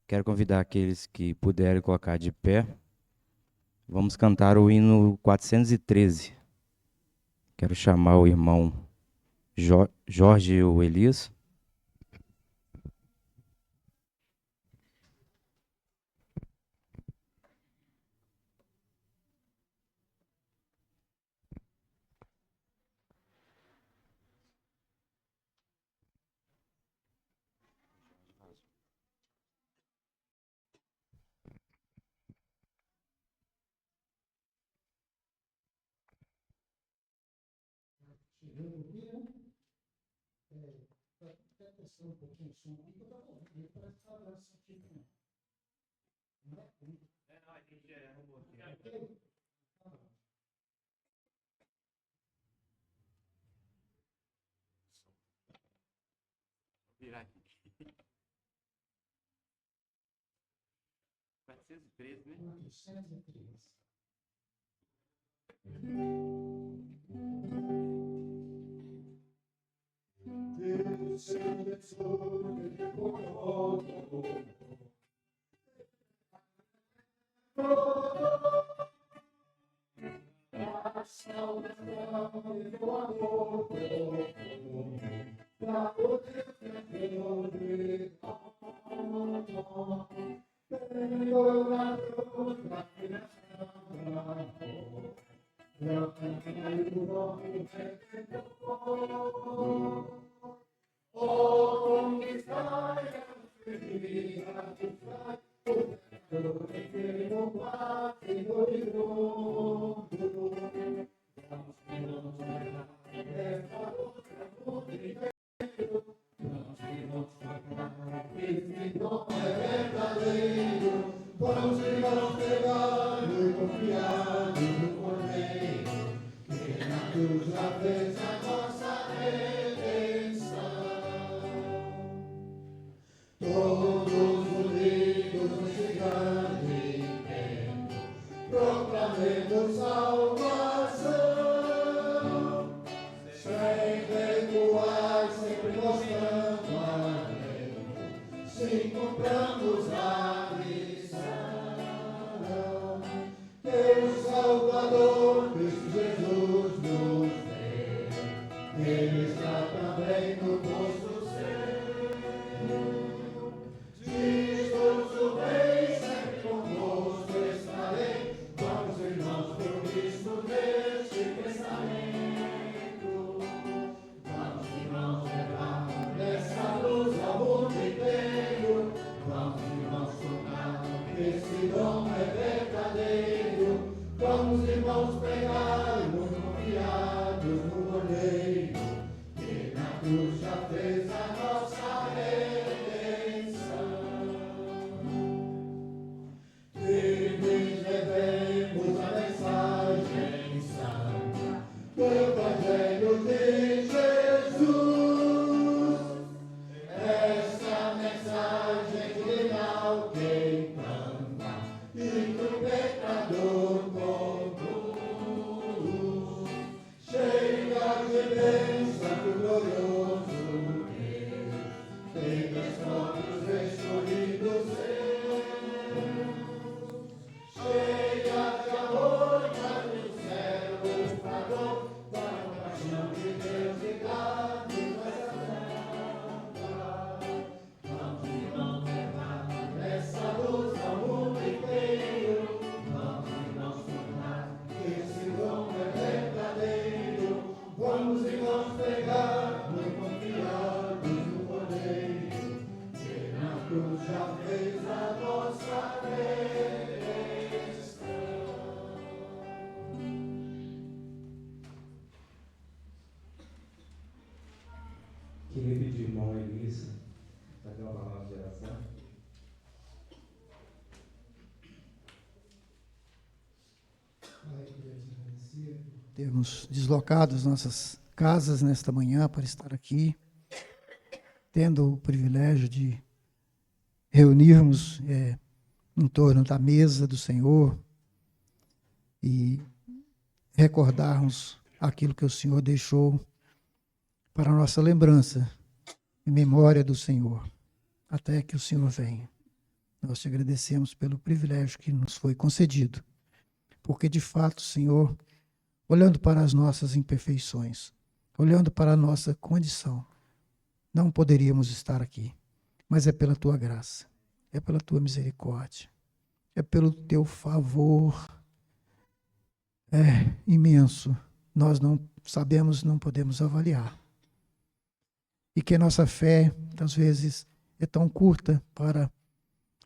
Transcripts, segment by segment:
Quero convidar aqueles que puderem colocar de pé. Vamos cantar o hino 413. Quero chamar o irmão Jorge ou Elias. Virar aqui. 413, né? 413. Queria pedir ao irmão Elias para ter uma palavra de oração. Pai, queria te agradecer por termos deslocado as nossas casas nesta manhã para estar aqui, tendo o privilégio de reunirmos em torno da mesa do Senhor e recordarmos aquilo que o Senhor deixou para a nossa lembrança, em memória do Senhor, até que o Senhor venha. Nós te agradecemos pelo privilégio que nos foi concedido, porque de fato, Senhor, olhando para as nossas imperfeições, olhando para a nossa condição, não poderíamos estar aqui, mas é pela tua graça, é pela tua misericórdia, é pelo teu favor imenso. Nós não sabemos, não podemos avaliar. E que a nossa fé, às vezes, é tão curta para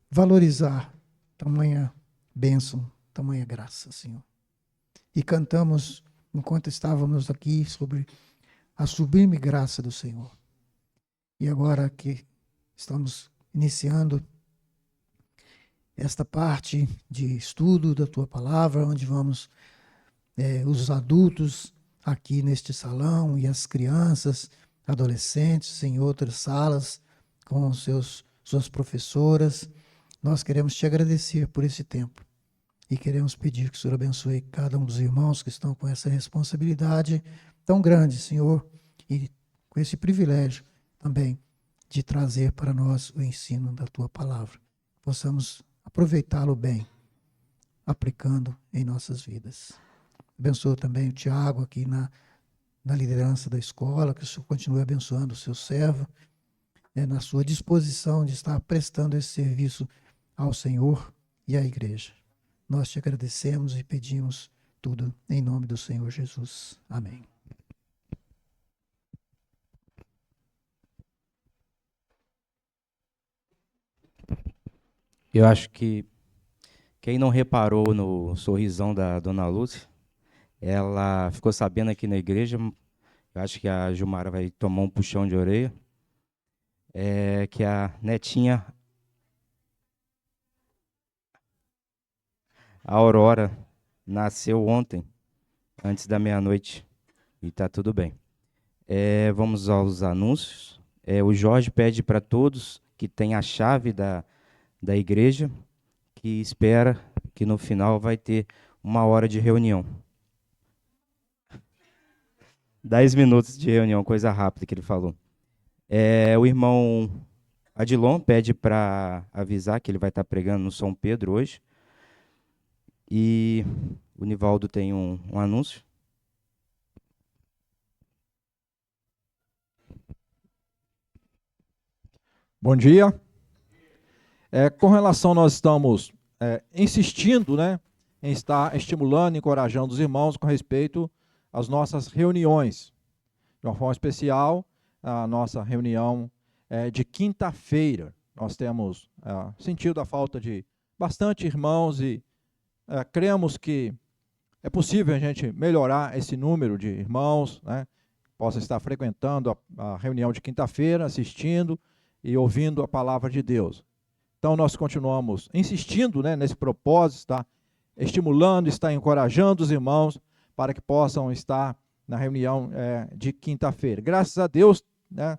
valorizar tamanha bênção, tamanha graça, Senhor. E cantamos, enquanto estávamos aqui, sobre a sublime graça do Senhor. E agora que estamos iniciando esta parte de estudo da Tua Palavra, onde vamos, os adultos aqui neste salão e as crianças, adolescentes em outras salas, com suas professoras, nós queremos te agradecer por esse tempo. E queremos pedir que o Senhor abençoe cada um dos irmãos que estão com essa responsabilidade tão grande, Senhor, e com esse privilégio também de trazer para nós o ensino da Tua Palavra. Possamos aproveitá-lo bem, aplicando em nossas vidas. Abençoa também o Tiago aqui na liderança da escola, que o Senhor continue abençoando o seu servo, na sua disposição de estar prestando esse serviço ao Senhor e à igreja. Nós te agradecemos e pedimos tudo em nome do Senhor Jesus. Amém. Eu acho que quem não reparou no sorrisão da Dona Lúcia, ela ficou sabendo aqui na igreja, eu acho que a Gilmara vai tomar um puxão de orelha, que a netinha, a Aurora, nasceu ontem, antes da meia-noite, e está tudo bem. Vamos aos anúncios. O Jorge pede para todos que têm a chave da igreja, que espera que no final vai ter 1 hora de reunião. 10 minutos de reunião, coisa rápida que ele falou. O irmão Adilon pede para avisar que ele vai estar pregando no São Pedro hoje. E o Nivaldo tem um anúncio. Bom dia. Com relação, nós estamos insistindo, né, em estar estimulando, encorajando os irmãos com respeito às nossas reuniões. De uma forma especial, a nossa reunião de quinta-feira. Nós temos sentido a falta de bastante irmãos e cremos que é possível a gente melhorar esse número de irmãos, né, possa estar frequentando a reunião de quinta-feira, assistindo e ouvindo a palavra de Deus. Então, nós continuamos insistindo, né, nesse propósito, está estimulando, está encorajando os irmãos para que possam estar na reunião de quinta-feira. Graças a Deus, né,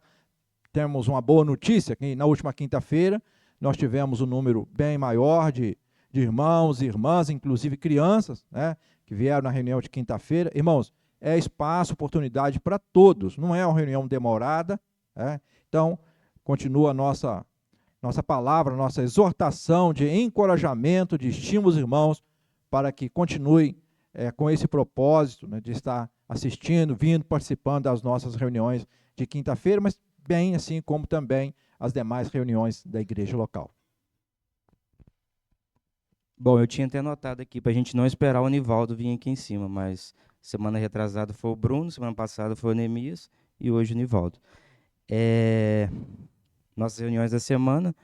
temos uma boa notícia, que na última quinta-feira nós tivemos um número bem maior de irmãos e irmãs, inclusive crianças, né, que vieram na reunião de quinta-feira. Irmãos, é espaço, oportunidade para todos, não é uma reunião demorada, né? Então, continua a nossa palavra, nossa exortação de encorajamento, de estímulo aos irmãos, para que continuem com esse propósito, né, de estar assistindo, vindo, participando das nossas reuniões de quinta-feira, mas bem assim como também as demais reuniões da igreja local. Bom, eu tinha até anotado aqui para a gente não esperar o Nivaldo vir aqui em cima, mas semana retrasada foi o Bruno, semana passada foi o Neemias e hoje o Nivaldo. Nossas reuniões da semana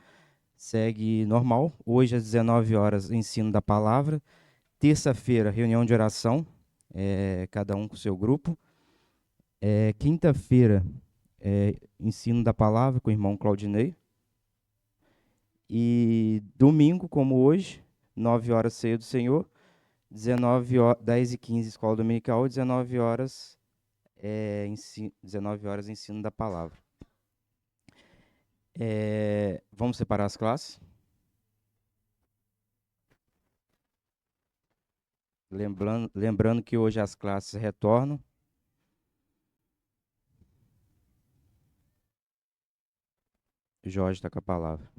segue normal. Hoje às 19 horas, ensino da palavra. Terça-feira, reunião de oração, cada um com o seu grupo. Quinta-feira, ensino da palavra com o irmão Claudinei. E domingo, como hoje, 9 horas, ceia do Senhor. 10h15, escola dominical. 19 horas, 19 horas, ensino da palavra. Vamos separar as classes. Lembrando que hoje as classes retornam. Jorge está com a palavra.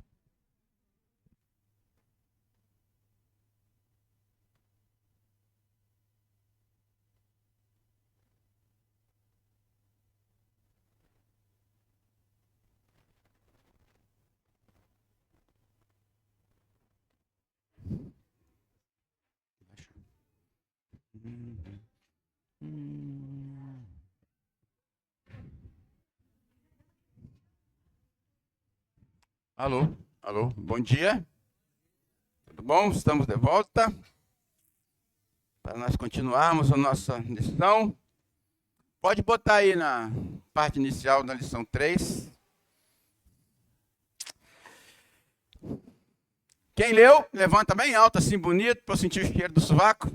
Alô, alô, bom dia. Tudo bom? Estamos de volta para nós continuarmos a nossa lição. Pode botar aí na parte inicial da lição 3. Quem leu, levanta bem alto, assim, bonito, para eu sentir o cheiro do sovaco.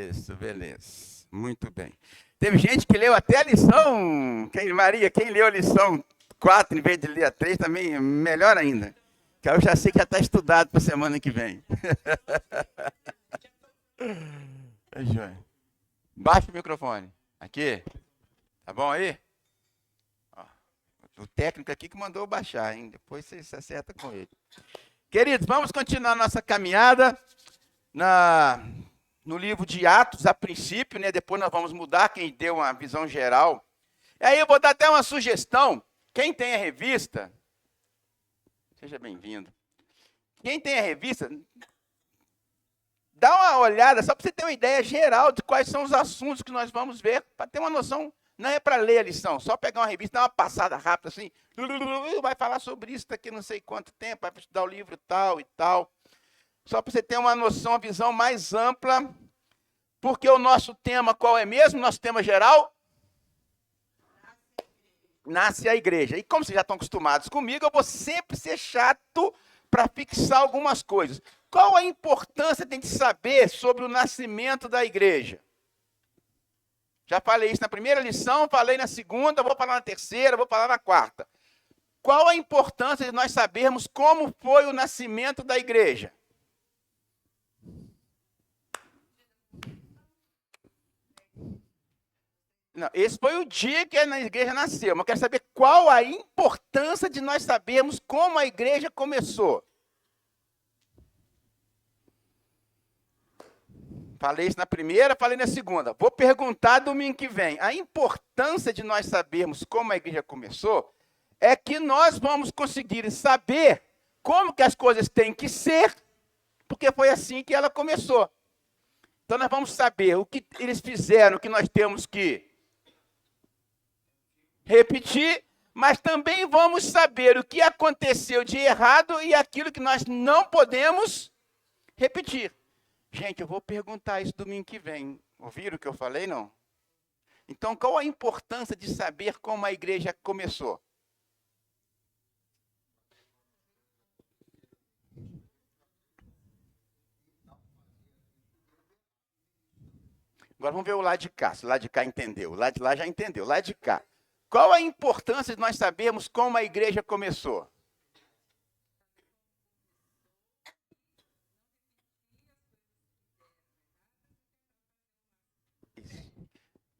Isso, beleza. Muito bem. Teve gente que leu até a lição. Maria, quem leu a lição 4 em vez de ler a 3, também melhor ainda. Que eu já sei que já está estudado para a semana que vem. É joia. Baixa o microfone. Aqui. Tá bom aí? Ó, o técnico aqui que mandou baixar, hein? Depois você se acerta com ele. Queridos, vamos continuar nossa caminhada no livro de Atos, a princípio, né? Depois nós vamos mudar, quem deu uma visão geral. E aí eu vou dar até uma sugestão. Quem tem a revista, seja bem-vindo. Quem tem a revista, dá uma olhada, só para você ter uma ideia geral de quais são os assuntos que nós vamos ver, para ter uma noção. Não é para ler a lição, só pegar uma revista, dar uma passada rápida assim, vai falar sobre isso daqui não sei quanto tempo, vai estudar o livro tal e tal. Só para você ter uma noção, uma visão mais ampla, porque o nosso tema qual é mesmo? Nosso tema geral? Nasce a igreja. E como vocês já estão acostumados comigo, eu vou sempre ser chato para fixar algumas coisas. Qual a importância de a gente saber sobre o nascimento da igreja? Já falei isso na primeira lição, falei na segunda, vou falar na terceira, vou falar na quarta. Qual a importância de nós sabermos como foi o nascimento da igreja? Não, esse foi o dia que a igreja nasceu, mas eu quero saber qual a importância de nós sabermos como a igreja começou. Falei isso na primeira, falei na segunda. Vou perguntar domingo que vem. A importância de nós sabermos como a igreja começou é que nós vamos conseguir saber como que as coisas têm que ser, porque foi assim que ela começou. Então nós vamos saber o que eles fizeram, o que nós temos que repetir, mas também vamos saber o que aconteceu de errado e aquilo que nós não podemos repetir. Gente, eu vou perguntar isso domingo que vem. Ouviram o que eu falei, não? Então, qual a importância de saber como a igreja começou? Agora vamos ver o lado de cá, se o lado de cá entendeu. O lado de lá já entendeu. O lado de cá. Qual a importância de nós sabermos como a igreja começou?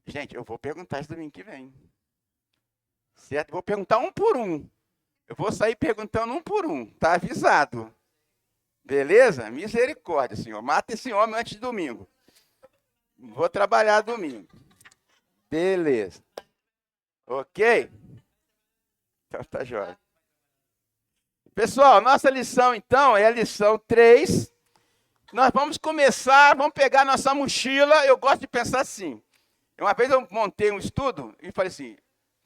Gente, eu vou perguntar isso domingo que vem. Certo? Vou perguntar um por um. Eu vou sair perguntando um por um. Tá avisado. Beleza? Misericórdia, Senhor. Mata esse homem antes de domingo. Vou trabalhar domingo. Beleza. Ok? Então tá jóia. Pessoal, nossa lição então é a lição 3. Nós vamos começar, vamos pegar nossa mochila. Eu gosto de pensar assim. Uma vez eu montei um estudo e falei assim,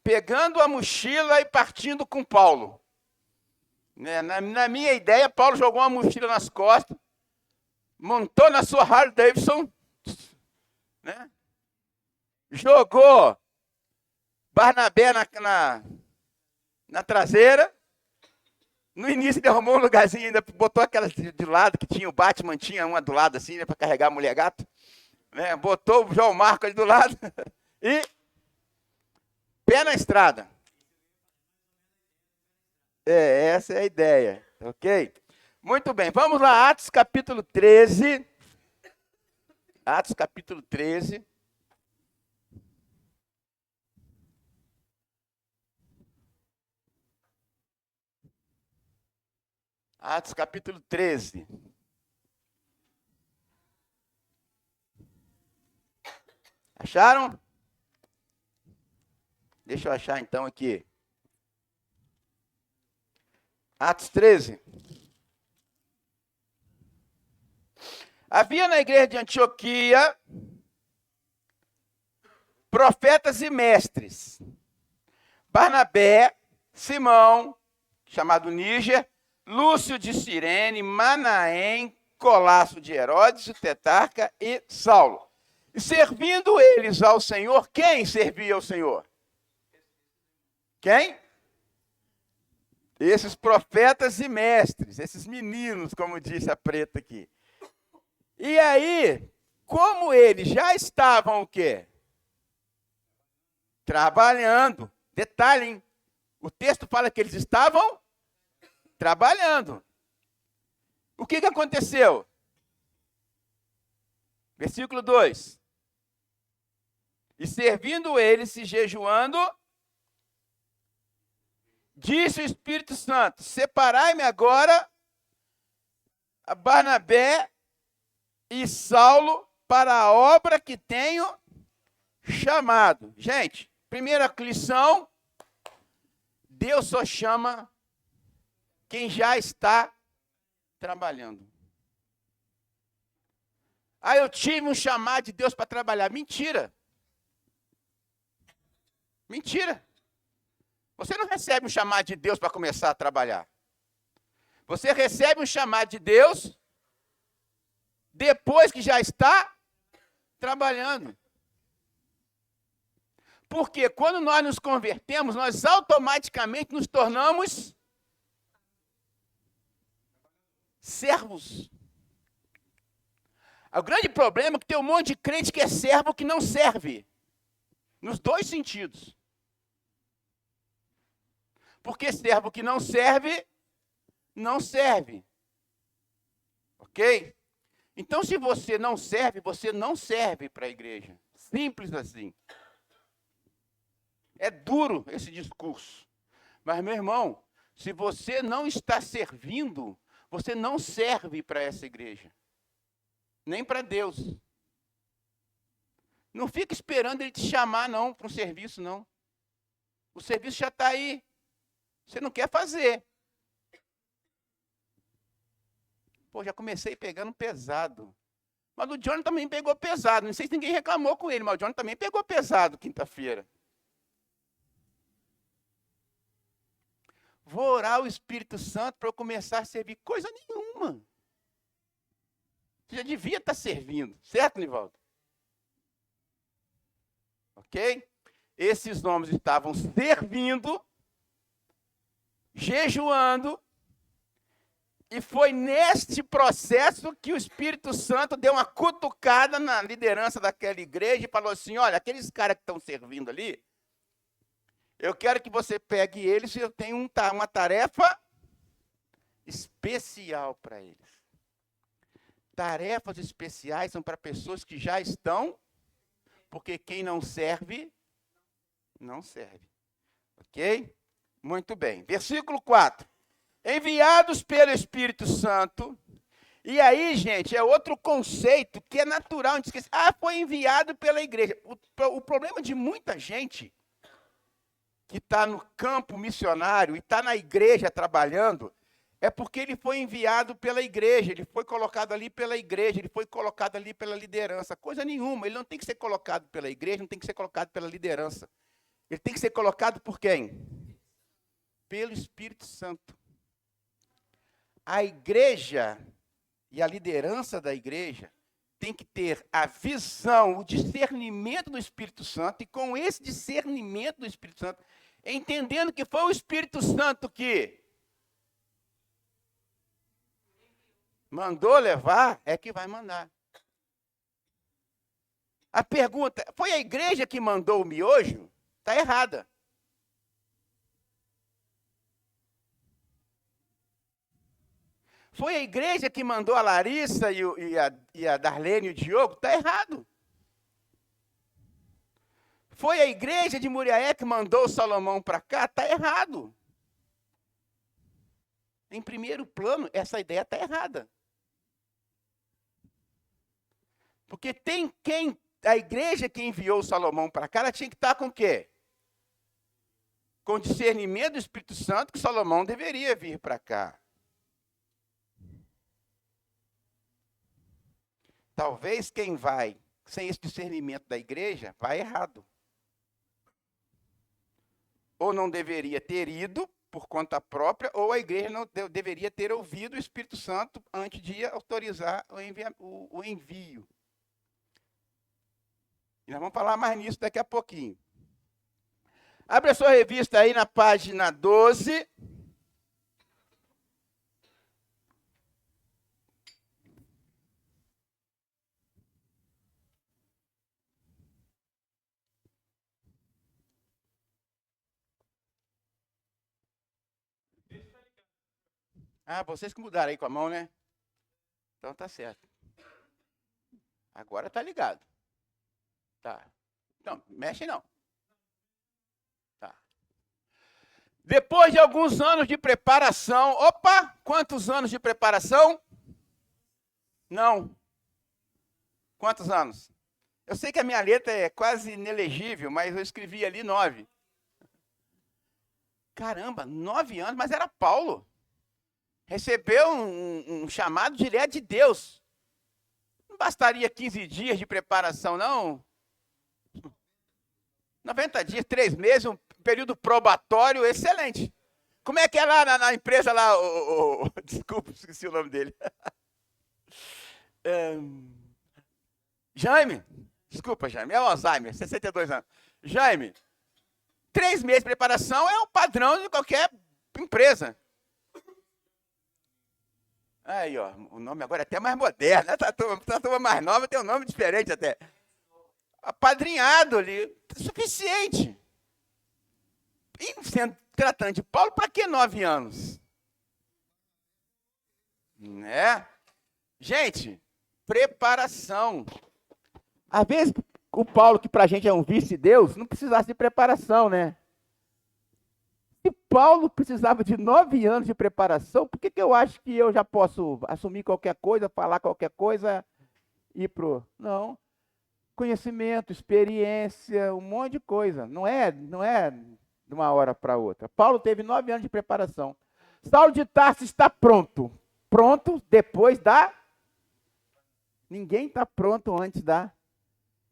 pegando a mochila e partindo com Paulo. Na minha ideia, Paulo jogou uma mochila nas costas, montou na sua Harley Davidson, né? Jogou Barnabé na traseira. No início ele arrumou um lugarzinho, ainda botou aquelas de lado que tinha o Batman, tinha uma do lado assim, né, para carregar a mulher gato. Né, botou o João Marco ali do lado e pé na estrada. Essa é a ideia, ok? Muito bem, vamos lá, Atos capítulo 13. Atos capítulo 13. Atos capítulo 13. Acharam? Deixa eu achar então aqui. Atos 13. Havia na igreja de Antioquia profetas e mestres. Barnabé, Simão, chamado Níger, Lúcio de Cirene, Manaém, Colasso de Herodes, o tetrarca e Saulo. E servindo eles ao Senhor, quem servia ao Senhor? Quem? Esses profetas e mestres, esses meninos, como disse a preta aqui. E aí, como eles já estavam o quê? Trabalhando. Detalhe, hein? O texto fala que eles estavam trabalhando. O que aconteceu? Versículo 2. E servindo eles e jejuando, disse o Espírito Santo: separai-me agora a Barnabé e Saulo para a obra que tenho chamado. Gente, primeira lição: Deus só chama quem já está trabalhando. Ah, eu tive um chamado de Deus para trabalhar. Mentira. Mentira. Você não recebe um chamado de Deus para começar a trabalhar. Você recebe um chamado de Deus depois que já está trabalhando. Porque quando nós nos convertemos, nós automaticamente nos tornamos servos. O grande problema é que tem um monte de crente que é servo que não serve. Nos dois sentidos. Porque servo que não serve, não serve. Ok? Então, se você não serve para a igreja. Simples assim. É duro esse discurso. Mas, meu irmão, se você não está servindo, você não serve para essa igreja. Nem para Deus. Não fica esperando ele te chamar, não, para um serviço, não. O serviço já está aí. Você não quer fazer. Pô, já comecei pegando pesado. Mas o Johnny também pegou pesado. Não sei se ninguém reclamou com ele, mas o Johnny também pegou pesado quinta-feira. Vou orar o Espírito Santo para eu começar a servir. Coisa nenhuma. Você já devia estar servindo. Certo, Nivaldo? Ok? Esses homens estavam servindo, jejuando, e foi neste processo que o Espírito Santo deu uma cutucada na liderança daquela igreja e falou assim: olha, aqueles caras que estão servindo ali, eu quero que você pegue eles e eu tenho uma tarefa especial para eles. Tarefas especiais são para pessoas que já estão, porque quem não serve, não serve. Ok? Muito bem. Versículo 4. Enviados pelo Espírito Santo. E aí, gente, é outro conceito que é natural. A gente esquece. Foi enviado pela igreja. O problema de muita gente que está no campo missionário e está na igreja trabalhando, é porque ele foi enviado pela igreja, ele foi colocado ali pela igreja, ele foi colocado ali pela liderança. Coisa nenhuma, ele não tem que ser colocado pela igreja, não tem que ser colocado pela liderança. Ele tem que ser colocado por quem? Pelo Espírito Santo. A igreja e a liderança da igreja tem que ter a visão, o discernimento do Espírito Santo, e com esse discernimento do Espírito Santo, entendendo que foi o Espírito Santo que mandou levar, é que vai mandar. A pergunta: foi a igreja que mandou o miojo? Está errada. Foi a igreja que mandou a Larissa e a Darlene e o Diogo? Está errado. Foi a igreja de Muriaé que mandou o Salomão para cá? Está errado. Em primeiro plano, essa ideia está errada. Porque a igreja que enviou o Salomão para cá, ela tinha que estar com o quê? Com discernimento do Espírito Santo, que Salomão deveria vir para cá. Talvez quem vai sem esse discernimento da igreja vai errado. Ou não deveria ter ido por conta própria, ou a igreja não deveria ter ouvido o Espírito Santo antes de autorizar o envio. E nós vamos falar mais nisso daqui a pouquinho. Abre a sua revista aí na página 12. Ah, vocês que mudaram aí com a mão, né? Então tá certo. Agora tá ligado. Tá. Não, mexe não. Tá. Depois de alguns anos de preparação. Opa! Quantos anos de preparação? Não. Quantos anos? Eu sei que a minha letra é quase inelegível, mas eu escrevi ali 9. Caramba, 9 anos, mas era Paulo. Recebeu um chamado direto de Deus. Não bastaria 15 dias de preparação, não? 90 dias, 3 meses, um período probatório excelente. Como é que é lá na empresa lá? Desculpa, esqueci o nome dele. Jaime. Desculpa, Jaime. É o Alzheimer, 62 anos. Jaime, 3 meses de preparação é o padrão de qualquer empresa. Aí, ó, o nome agora é até mais moderno, né? Tá turma mais nova, tem um nome diferente até. Apadrinhado ali, suficiente. E sendo tratando de Paulo, para que 9 anos? Né? Gente, preparação. Às vezes, o Paulo, que para a gente é um vice-deus, não precisasse de preparação, né? Se Paulo precisava de 9 anos de preparação, por que eu acho que eu já posso assumir qualquer coisa, falar qualquer coisa e ir pro... Não. Conhecimento, experiência, um monte de coisa. Não é de uma hora para outra. Paulo teve 9 anos de preparação. Saulo de Tarso está pronto. Pronto depois da... Ninguém está pronto antes da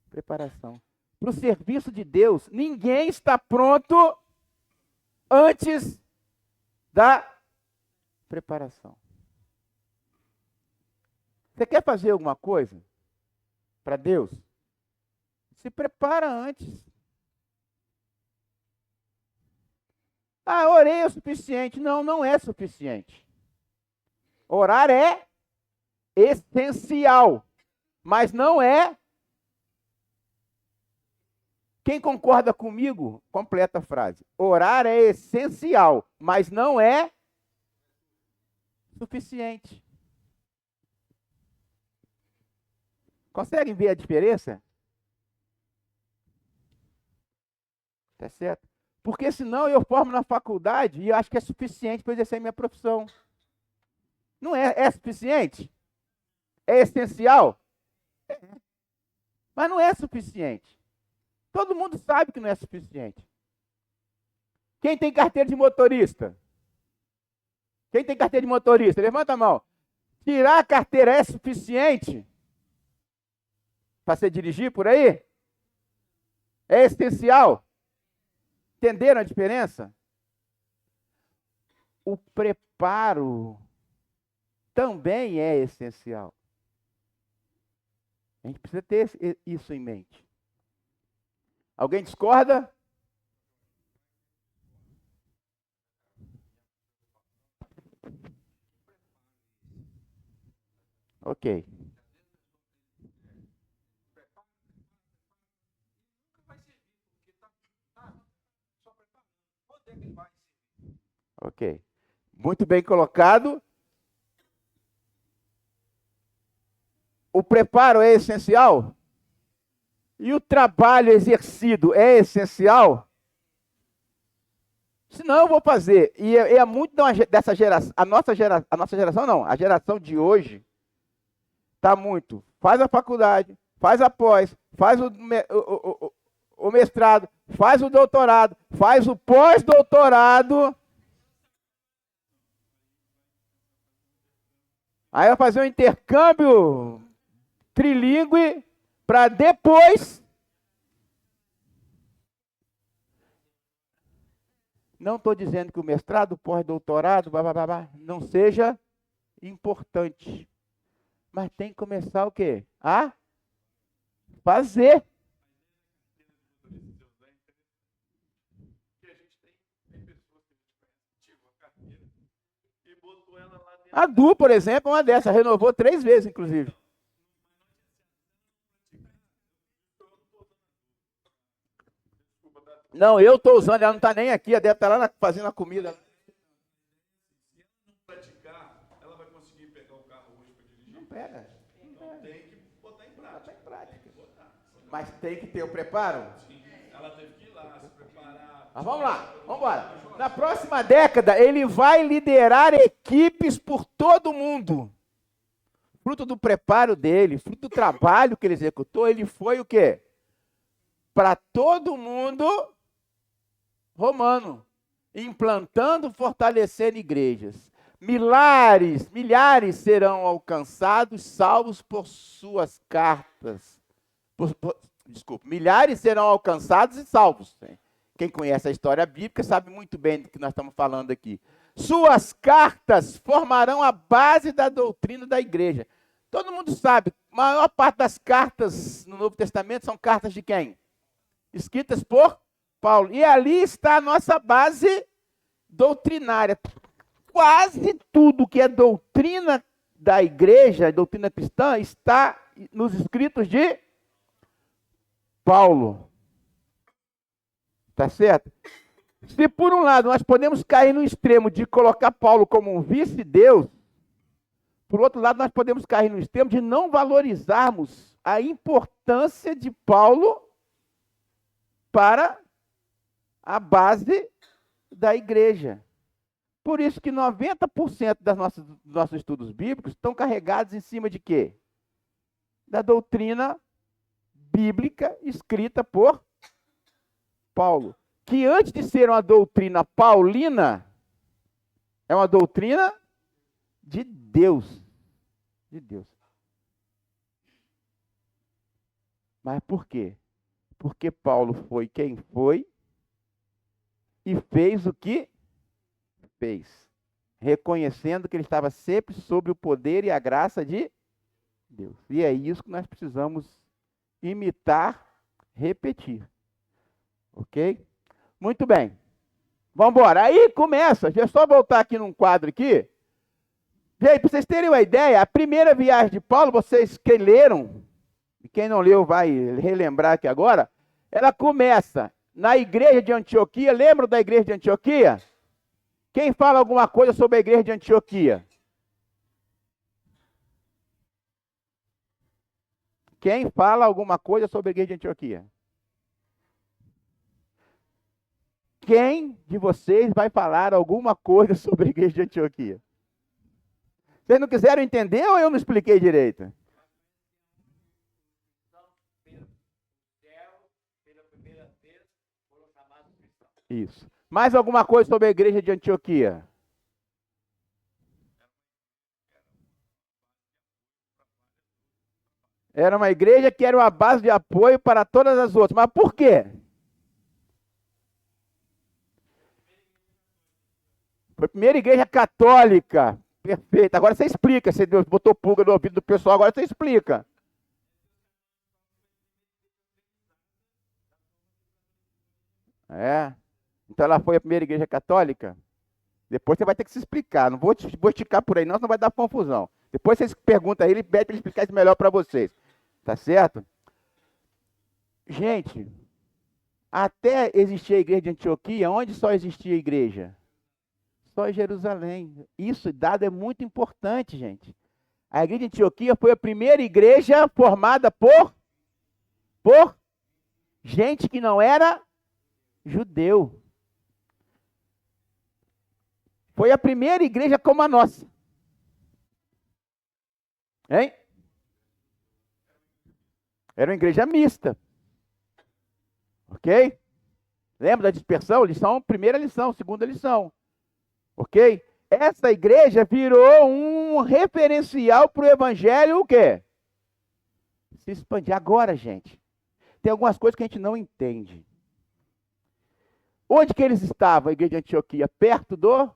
preparação. Para o serviço de Deus, ninguém está pronto antes da preparação. Você quer fazer alguma coisa para Deus? Se prepara antes. Ah, orei é o suficiente. Não, não é suficiente. Orar é essencial, mas não é. Quem concorda comigo, completa a frase. Orar é essencial, mas não é suficiente. Conseguem ver a diferença? Tá certo? Porque senão eu formo na faculdade e eu acho que é suficiente para exercer minha profissão. Não é? É suficiente? É essencial? É. Mas não é suficiente. Todo mundo sabe que não é suficiente. Quem tem carteira de motorista? Quem tem carteira de motorista? Levanta a mão. Tirar a carteira é suficiente para você dirigir por aí? É essencial? Entenderam a diferença? O preparo também é essencial. A gente precisa ter isso em mente. Alguém discorda? Ok. Ok. Muito bem colocado. O preparo é essencial? E o trabalho exercido é essencial? Senão eu vou fazer. E é muito dessa geração. A nossa geração não. A geração de hoje está muito. Faz a faculdade, faz a pós, faz o mestrado, faz o doutorado, faz o pós-doutorado. Aí vai fazer um intercâmbio trilíngue, para depois... Não estou dizendo que o mestrado, pós-doutorado, não seja importante. Mas tem que começar o quê? A fazer. A Du, por exemplo, é uma dessas. Renovou 3 vezes, inclusive. Não, eu estou usando, ela não está nem aqui, ela deve estar lá fazendo a comida. Ela vai conseguir pegar o carro hoje para dirigir? Não pega. Então tem que botar em prática. Mas tem que ter o preparo? Sim, ela teve que ir lá, se preparar. Mas vamos lá, vamos embora. Na próxima década, ele vai liderar equipes por todo o mundo. Fruto do preparo dele, fruto do trabalho que ele executou, ele foi o quê? Para todo mundo romano, implantando, fortalecendo igrejas. Milhares serão alcançados, salvos por suas cartas. Milhares serão alcançados e salvos. Quem conhece a história bíblica sabe muito bem do que nós estamos falando aqui. Suas cartas formarão a base da doutrina da igreja. Todo mundo sabe, a maior parte das cartas no Novo Testamento são cartas de quem? Escritas por Paulo. E ali está a nossa base doutrinária. Quase tudo que é doutrina da igreja, doutrina cristã, está nos escritos de Paulo. Tá certo? Se por um lado nós podemos cair no extremo de colocar Paulo como um vice-deus, por outro lado nós podemos cair no extremo de não valorizarmos a importância de Paulo para a base da igreja. Por isso que 90% dos nossos estudos bíblicos estão carregados em cima de quê? Da doutrina bíblica escrita por Paulo. Que antes de ser uma doutrina paulina, é uma doutrina de Deus. De Deus. Mas por quê? Porque Paulo foi quem foi e fez o que fez, reconhecendo que ele estava sempre sob o poder e a graça de Deus. E é isso que nós precisamos imitar, repetir. Ok? Muito bem. Vamos embora. Aí começa, deixa eu só voltar aqui num quadro aqui. Gente, para vocês terem uma ideia, a primeira viagem de Paulo, vocês que leram, e quem não leu vai relembrar aqui agora, ela começa na igreja de Antioquia. Lembram da igreja de Antioquia? Quem fala alguma coisa sobre a igreja de Antioquia? Quem fala alguma coisa sobre a igreja de Antioquia? Quem de vocês vai falar alguma coisa sobre a igreja de Antioquia? Vocês não quiseram entender ou eu não expliquei direito? Isso. Mais alguma coisa sobre a igreja de Antioquia? Era uma igreja que era uma base de apoio para todas as outras. Mas por quê? Foi a primeira igreja católica. Perfeito. Agora você explica. Você botou pulga no ouvido do pessoal, agora você explica. É. Então ela foi a primeira igreja católica? Depois você vai ter que se explicar. Não vou esticar por aí, não, senão vai dar confusão. Depois vocês perguntam a ele, pede para ele explicar isso melhor para vocês. Tá certo? Gente, até existir a igreja de Antioquia, onde só existia a igreja? Só em Jerusalém. Isso, dado é muito importante, gente. A igreja de Antioquia foi a primeira igreja formada por gente que não era judeu. Foi a primeira igreja como a nossa. Hein? Era uma igreja mista. Ok? Lembra da dispersão? Lição, primeira lição, segunda lição. Ok? Essa igreja virou um referencial para o evangelho, o quê? se expandir. Agora, gente, tem algumas coisas que a gente não entende. Onde que eles estavam, a igreja de Antioquia? Perto do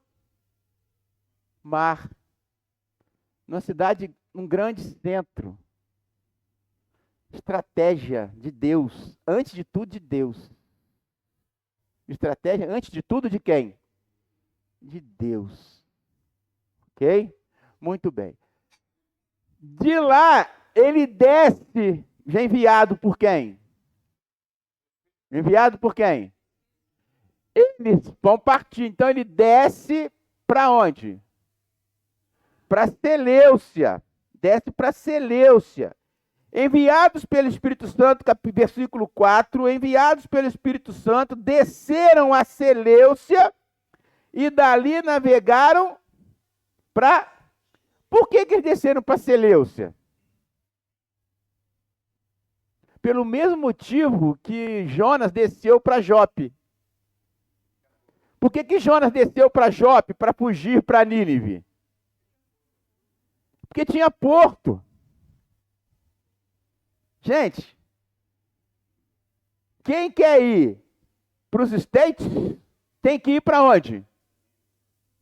mar. Numa cidade, num grande centro. Estratégia de Deus, antes de tudo de Deus. Estratégia, antes de tudo, de quem? De Deus. Ok? Muito bem. De lá, ele desce, já enviado por quem? Enviado por quem? Eles vão partir. Então, ele desce para onde? Para Seleucia. Desce para Seleucia. Enviados pelo Espírito Santo, versículo 4, enviados pelo Espírito Santo, desceram a Seleucia e dali navegaram para... Por que eles desceram para Seleucia? Pelo mesmo motivo que Jonas desceu para Jope. Por que Jonas desceu para Jope para fugir para Nínive? Porque tinha porto. Gente, quem quer ir para os States tem que ir para onde?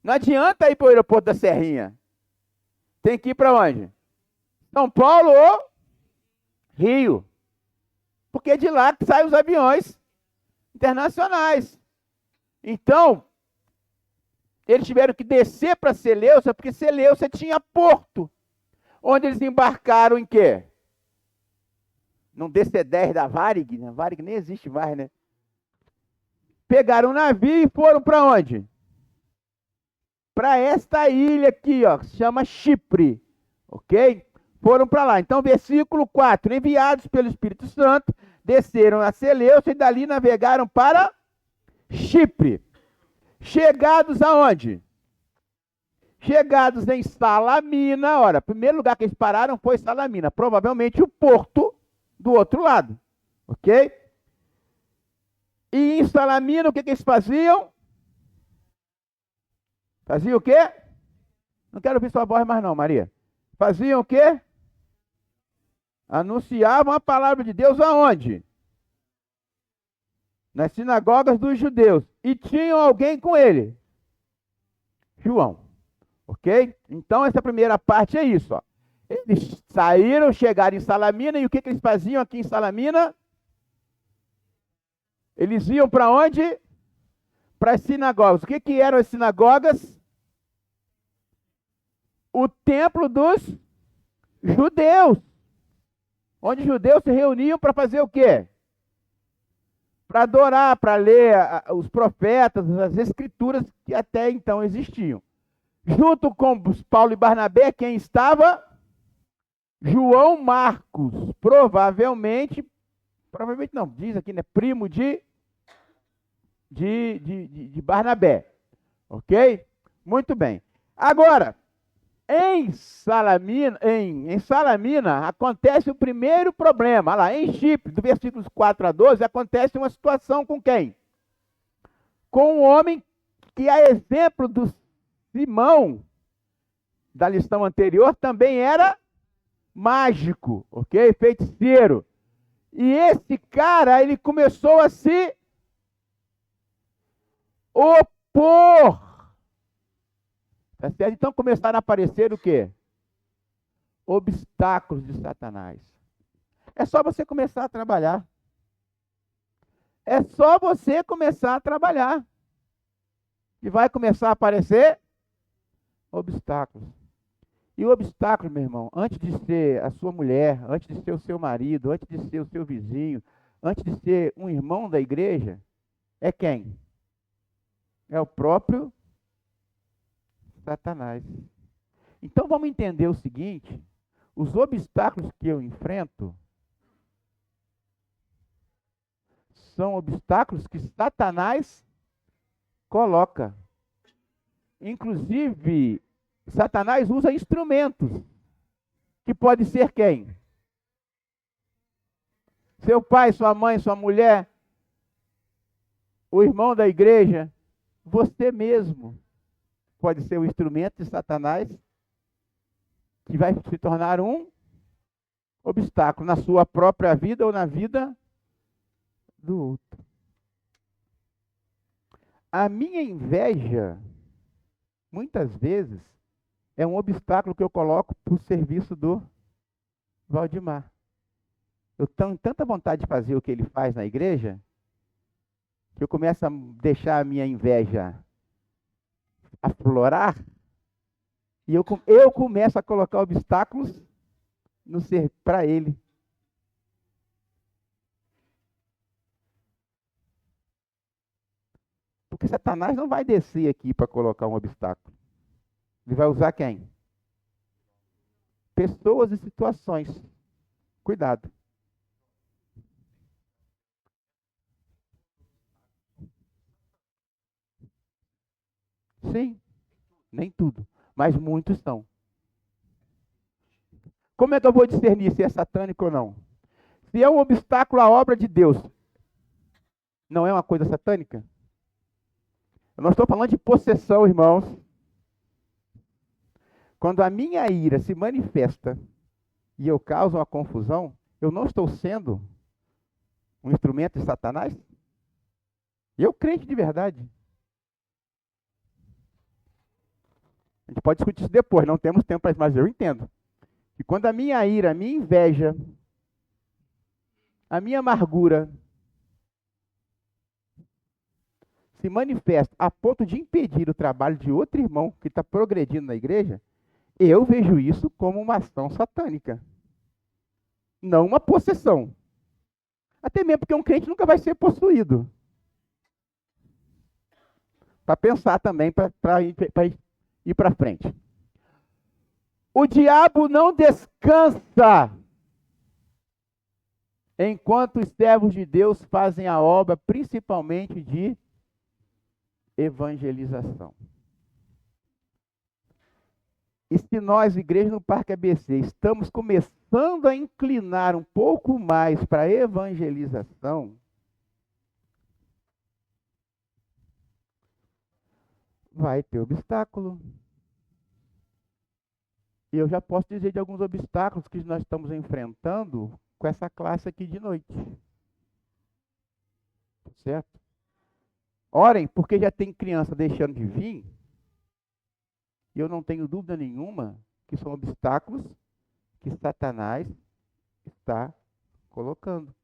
Não adianta ir para o aeroporto da Serrinha. Tem que ir para onde? São Paulo ou Rio. Porque é de lá que saem os aviões internacionais. Então, eles tiveram que descer para Seleucia, porque Seleucia tinha porto. Onde eles embarcaram em quê? Num DC-10 da Varig, né? Varig nem existe mais, né? Pegaram um navio e foram para onde? Para esta ilha aqui, ó, que se chama Chipre, ok? Foram para lá. Então, versículo 4, enviados pelo Espírito Santo, desceram a Seleucia e dali navegaram para Chipre. Chegados aonde? Chegados em Salamina. Ora, o primeiro lugar que eles pararam foi Salamina, provavelmente o porto do outro lado, ok? E em Salamina, o que eles faziam? Faziam o quê? Não quero ouvir sua voz mais não, Maria. Faziam o quê? Anunciavam a palavra de Deus aonde? Nas sinagogas dos judeus. E tinham alguém com ele? João. Ok? Então, essa primeira parte é isso, ó. Eles saíram, chegaram em Salamina, e o que eles faziam aqui em Salamina? Eles iam para onde? Para as sinagogas. O que eram as sinagogas? O templo dos judeus. Onde os judeus se reuniam para fazer o quê? Para adorar, para ler os profetas, as escrituras que até então existiam. Junto com Paulo e Barnabé, quem estava? João Marcos, provavelmente não, diz aqui, né? Primo de Barnabé, ok? Muito bem. Agora, em Salamina acontece o primeiro problema. Olha lá, em Chipre, do versículos 4 a 12, acontece uma situação com quem? Com um homem que, a exemplo do Simão, da lição anterior, também era mágico, ok? Feiticeiro. E esse cara, ele começou a se opor. Tá certo? Então começaram a aparecer o quê? Obstáculos de Satanás. É só você começar a trabalhar. É só você começar a trabalhar. E vai começar a aparecer obstáculos. E o obstáculo, meu irmão, antes de ser a sua mulher, antes de ser o seu marido, antes de ser o seu vizinho, antes de ser um irmão da igreja, é quem? É o próprio Satanás. Então vamos entender o seguinte: os obstáculos que eu enfrento são obstáculos que Satanás coloca. Inclusive, Satanás usa instrumentos, que pode ser quem? Seu pai, sua mãe, sua mulher, o irmão da igreja, você mesmo pode ser o instrumento de Satanás, que vai se tornar um obstáculo na sua própria vida ou na vida do outro. A minha inveja, muitas vezes, é um obstáculo que eu coloco para o serviço do Valdemar. Eu tenho tanta vontade de fazer o que ele faz na igreja, que eu começo a deixar a minha inveja aflorar, e eu começo a colocar obstáculos no ser para ele. Porque Satanás não vai descer aqui para colocar um obstáculo. Ele vai usar quem? Pessoas e situações. Cuidado. Sim, nem tudo, mas muitos são. Como é que eu vou discernir se é satânico ou não? Se é um obstáculo à obra de Deus, não é uma coisa satânica? Eu não estou falando de possessão, irmãos. Quando a minha ira se manifesta e eu causo uma confusão, eu não estou sendo um instrumento de Satanás? Eu crente de verdade. A gente pode discutir isso depois, não temos tempo para isso, mas eu entendo. E quando a minha ira, a minha inveja, a minha amargura se manifesta a ponto de impedir o trabalho de outro irmão que está progredindo na igreja, eu vejo isso como uma ação satânica. Não uma possessão. Até mesmo porque um crente nunca vai ser possuído. Para pensar também, para ir para frente. O diabo não descansa enquanto os servos de Deus fazem a obra, principalmente de evangelização. E se nós, Igreja no Parque ABC, estamos começando a inclinar um pouco mais para a evangelização, vai ter obstáculo. E eu já posso dizer de alguns obstáculos que nós estamos enfrentando com essa classe aqui de noite. Certo? Orem, porque já tem criança deixando de vir, e eu não tenho dúvida nenhuma que são obstáculos que Satanás está colocando.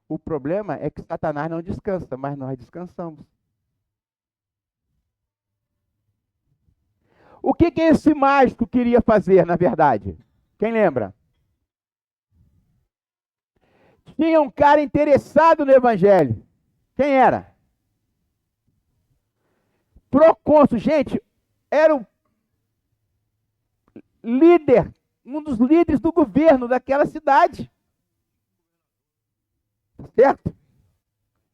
O problema é que Satanás não descansa, mas nós descansamos. O que esse mágico queria fazer, na verdade? Quem lembra? Tinha um cara interessado no evangelho. Quem era? Procônsul. Gente, era o líder, um dos líderes do governo daquela cidade. Certo?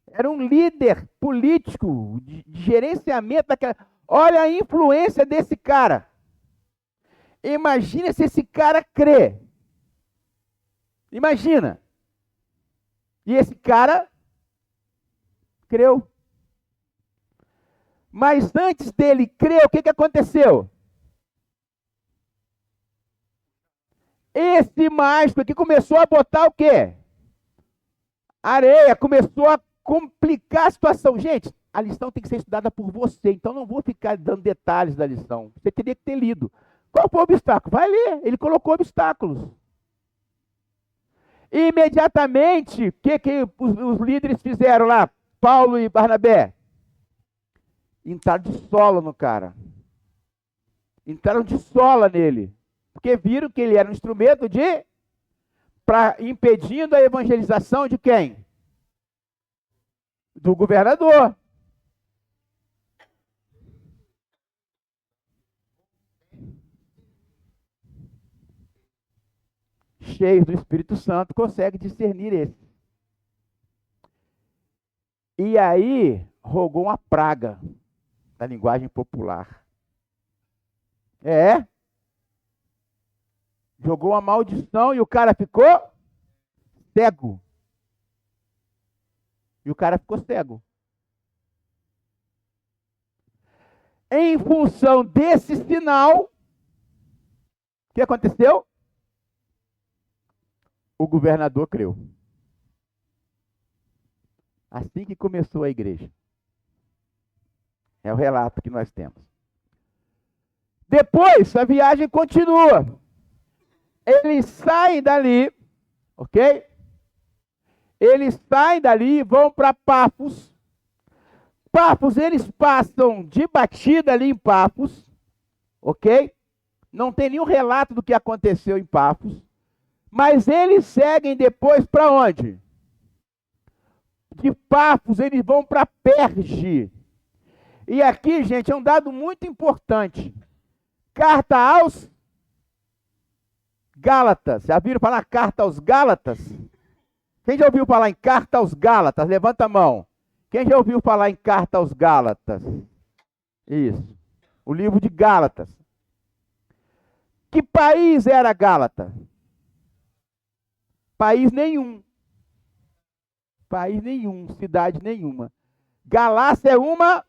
Era um líder político, de gerenciamento daquela... Olha a influência desse cara. Imagina se esse cara crê. Imagina. E esse cara creu. Mas antes dele crer, o que aconteceu? Esse mágico aqui começou a botar o quê? Areia, começou a complicar a situação. Gente, a lição tem que ser estudada por você, então não vou ficar dando detalhes da lição. Você teria que ter lido. Qual foi o obstáculo? Vai ler. Ele colocou obstáculos. E imediatamente, o que os líderes fizeram lá? Paulo e Barnabé? Entraram de sola no cara. Entraram de sola nele. Porque viram que ele era um instrumento impedindo a evangelização de quem? Do governador. Cheios do Espírito Santo, consegue discernir esse. E aí, rogou uma praga, na linguagem popular. Jogou uma maldição e o cara ficou cego. E o cara ficou cego. Em função desse sinal, que aconteceu? O governador creu. Assim que começou a igreja. É o relato que nós temos. Depois, a viagem continua. Eles saem dali, ok? Eles saem dali e vão para Pafos. Pafos, eles passam de batida ali em Pafos, ok? Não tem nenhum relato do que aconteceu em Pafos. Mas eles seguem depois para onde? De Pafos, eles vão para Perge. E aqui, gente, é um dado muito importante. Carta aos Gálatas. Já viram falar carta aos Gálatas? Quem já ouviu falar em carta aos Gálatas? Levanta a mão. Quem já ouviu falar em carta aos Gálatas? Isso. O livro de Gálatas. Que país era Gálata? País nenhum. País nenhum, cidade nenhuma. Galácia é uma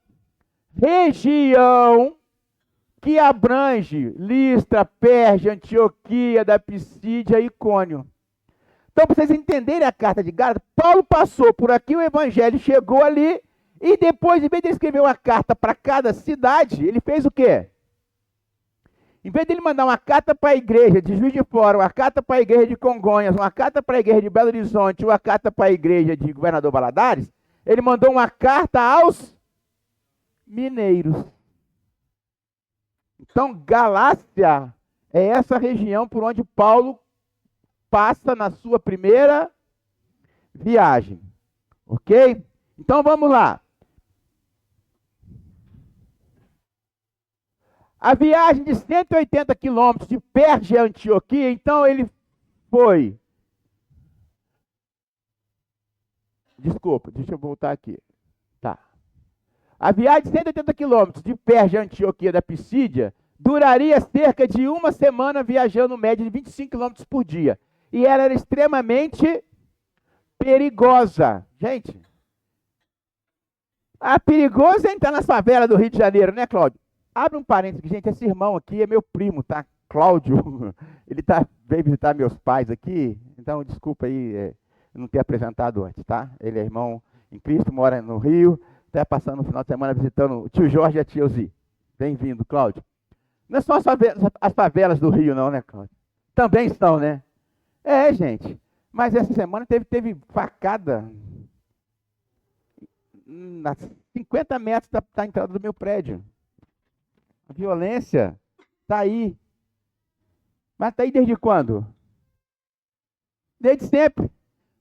região que abrange Listra, Perge, Antioquia, da Pisídia e Icônio. Então, para vocês entenderem a carta de Gálatas, Paulo passou por aqui, o evangelho chegou ali, e depois, em vez de ele escrever uma carta para cada cidade, ele fez o quê? Em vez de ele mandar uma carta para a igreja de Juiz de Fora, uma carta para a igreja de Congonhas, uma carta para a igreja de Belo Horizonte, uma carta para a igreja de Governador Valadares, ele mandou uma carta aos mineiros. Então, Galácia é essa região por onde Paulo passa na sua primeira viagem. Ok? Então, vamos lá. A viagem de 180 quilômetros de Perge a Antioquia, então ele foi... Desculpa, deixa eu voltar aqui. Tá. A viagem de 180 quilômetros de Perge a Antioquia da Pisídia duraria cerca de uma semana viajando média de 25 quilômetros por dia. E ela era extremamente perigosa. Gente, perigoso é entrar nas favelas do Rio de Janeiro, né, Cláudio? Abre um parênteses, gente, esse irmão aqui é meu primo, tá? Cláudio, ele veio visitar meus pais aqui, então desculpa aí não ter apresentado antes, tá? Ele é irmão em Cristo, mora no Rio, está passando no final de semana visitando o tio Jorge e a tia Elzi. Bem-vindo, Cláudio. Não são as favelas do Rio, não, né, Cláudio? Também estão, né? É, gente, mas essa semana teve facada a 50 metros da entrada do meu prédio. A violência está aí. Mas está aí desde quando? Desde sempre.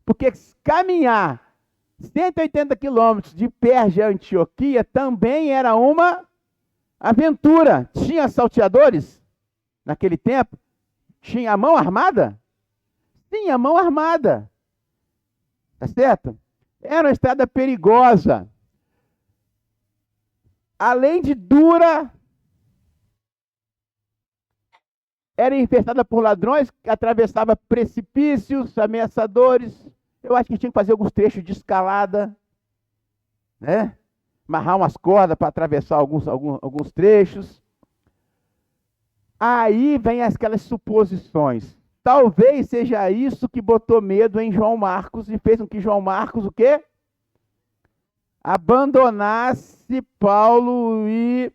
Porque caminhar 180 quilômetros de Perge a Antioquia também era uma aventura. Tinha salteadores naquele tempo? Tinha a mão armada? Tinha a mão armada. Tá certo? Era uma estrada perigosa. Além de dura, era infestada por ladrões, que atravessava precipícios, ameaçadores. Eu acho que tinha que fazer alguns trechos de escalada, né? Amarrar umas cordas para atravessar alguns trechos. Aí vem aquelas suposições. Talvez seja isso que botou medo em João Marcos e fez com que João Marcos o quê? Abandonasse Paulo e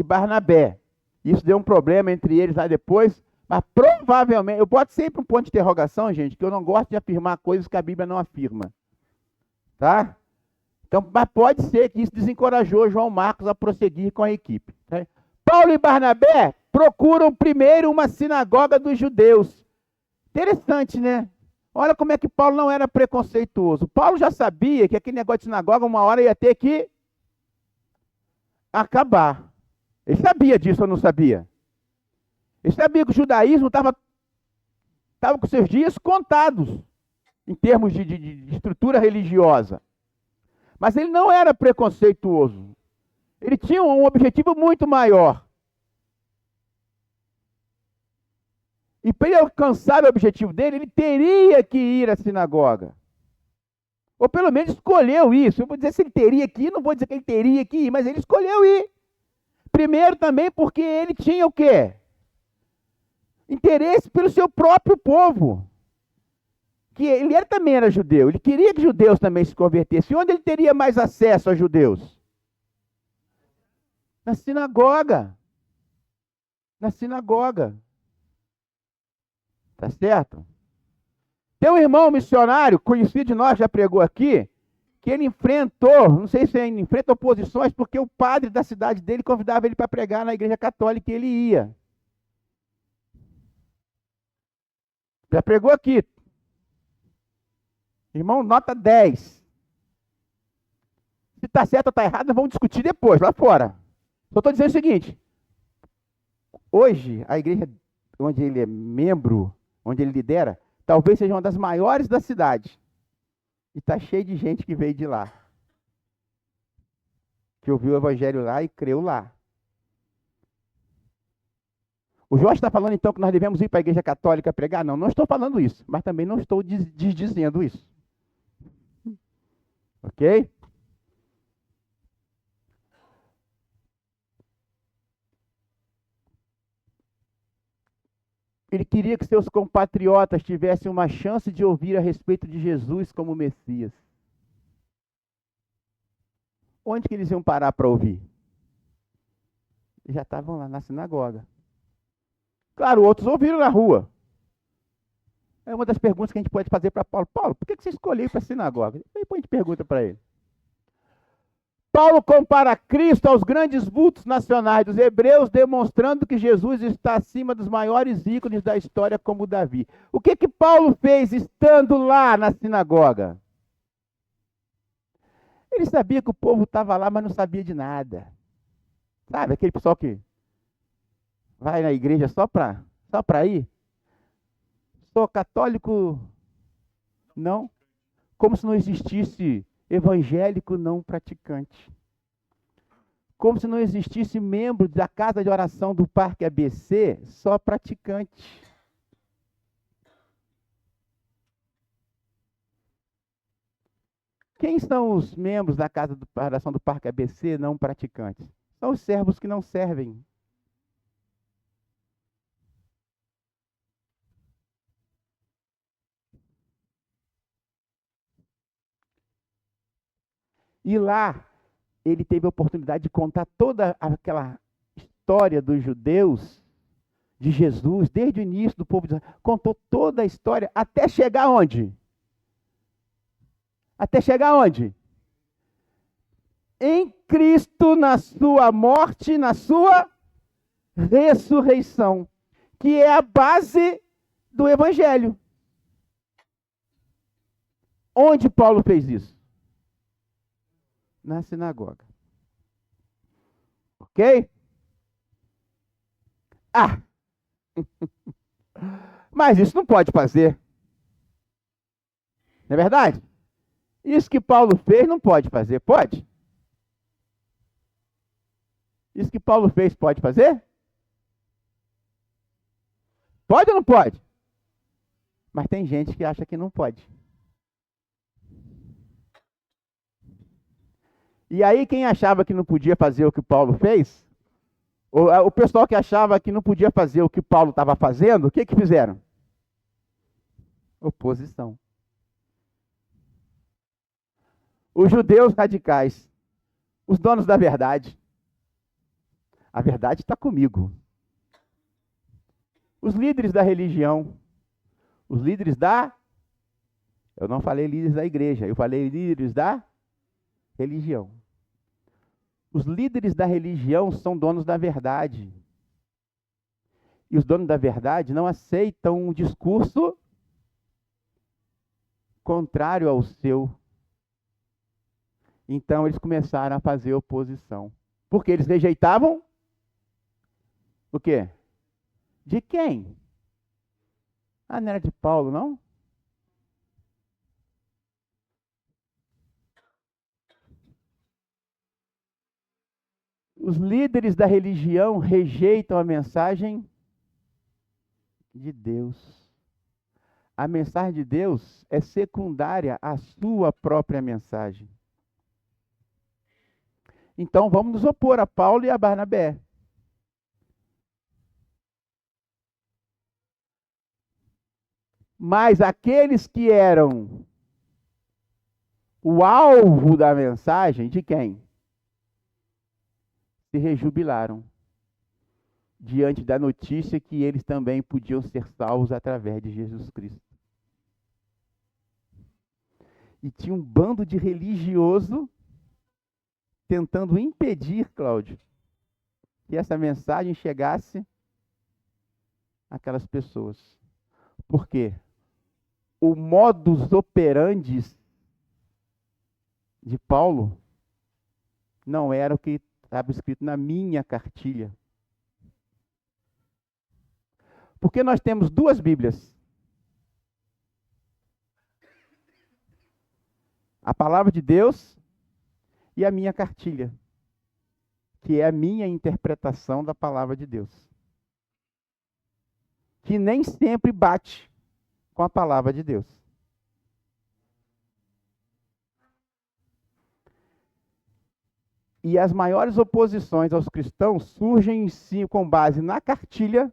Barnabé. Isso deu um problema entre eles lá depois, mas provavelmente, eu boto sempre um ponto de interrogação, gente, que eu não gosto de afirmar coisas que a Bíblia não afirma. Tá? Então, mas pode ser que isso desencorajou João Marcos a prosseguir com a equipe. Tá? Paulo e Barnabé procuram primeiro uma sinagoga dos judeus. Interessante, né? Olha como é que Paulo não era preconceituoso. Paulo já sabia que aquele negócio de sinagoga uma hora ia ter que acabar. Ele sabia disso ou não sabia? Ele sabia que o judaísmo estava com seus dias contados, em termos de estrutura religiosa. Mas ele não era preconceituoso. Ele tinha um objetivo muito maior. E para ele alcançar o objetivo dele, ele teria que ir à sinagoga. Ou pelo menos escolheu isso. Eu vou dizer se ele teria que ir, não vou dizer que ele teria que ir, mas ele escolheu ir. Primeiro também porque ele tinha o quê? Interesse pelo seu próprio povo. Que ele também era judeu. Ele queria que judeus também se convertessem. Onde ele teria mais acesso a judeus? Na sinagoga. Na sinagoga. Tá certo? Tem um irmão missionário, conhecido de nós, já pregou aqui, que ele enfrentou, não sei se ele enfrenta oposições, porque o padre da cidade dele convidava ele para pregar na igreja católica e ele ia. Já pregou aqui. Irmão, nota 10. Se está certo ou está errado, nós vamos discutir depois, lá fora. Só estou dizendo o seguinte. Hoje, a igreja onde ele é membro, onde ele lidera, talvez seja uma das maiores da cidade. E está cheio de gente que veio de lá. Que ouviu o evangelho lá e creu lá. O Jorge está falando então que nós devemos ir para a igreja católica pregar? Não, não estou falando isso. Mas também não estou desdizendo isso. Ok? Ele queria que seus compatriotas tivessem uma chance de ouvir a respeito de Jesus como Messias. Onde que eles iam parar para ouvir? Já estavam lá na sinagoga. Claro, outros ouviram na rua. É uma das perguntas que a gente pode fazer para Paulo. Paulo, por que você escolheu ir para a sinagoga? Depois a gente pergunta para ele. Paulo compara Cristo aos grandes vultos nacionais dos hebreus, demonstrando que Jesus está acima dos maiores ícones da história, como Davi. O que que Paulo fez estando lá na sinagoga? Ele sabia que o povo estava lá, mas não sabia de nada. Sabe, aquele pessoal que vai na igreja só para ir? Sou católico? Não. Como se não existisse evangélico não praticante. Como se não existisse membro da casa de oração do Parque ABC só praticante. Quem são os membros da casa de oração do Parque ABC não praticantes? São os servos que não servem. E lá, ele teve a oportunidade de contar toda aquela história dos judeus, de Jesus, desde o início do povo de Israel. Contou toda a história, até chegar onde? Até chegar onde? Em Cristo, na sua morte, na sua ressurreição, que é a base do Evangelho. Onde Paulo fez isso? Na sinagoga. Ok? Ah! Mas isso não pode fazer. Não é verdade? Isso que Paulo fez não pode fazer. Pode? Isso que Paulo fez pode fazer? Pode ou não pode? Mas tem gente que acha que não pode. E aí quem achava que não podia fazer o que Paulo fez, o pessoal que achava que não podia fazer o que Paulo estava fazendo, o que que fizeram? Oposição. Os judeus radicais, os donos da verdade. A verdade está comigo. Os líderes da religião, os líderes da... Eu não falei líderes da igreja, eu falei líderes da religião. Os líderes da religião são donos da verdade. E os donos da verdade não aceitam um discurso contrário ao seu. Então eles começaram a fazer oposição. Porque eles rejeitavam o quê? De quem? Ah, não era de Paulo, não? Os líderes da religião rejeitam a mensagem de Deus. A mensagem de Deus é secundária à sua própria mensagem. Então vamos nos opor a Paulo e a Barnabé. Mas aqueles que eram o alvo da mensagem, de quem? Se rejubilaram diante da notícia que eles também podiam ser salvos através de Jesus Cristo. E tinha um bando de religioso tentando impedir, Cláudio, que essa mensagem chegasse àquelas pessoas. Por quê? O modus operandi de Paulo não era o que estava escrito na minha cartilha. Porque nós temos duas Bíblias. A palavra de Deus e a minha cartilha, que é a minha interpretação da palavra de Deus, que nem sempre bate com a palavra de Deus. E as maiores oposições aos cristãos surgem sim com base na cartilha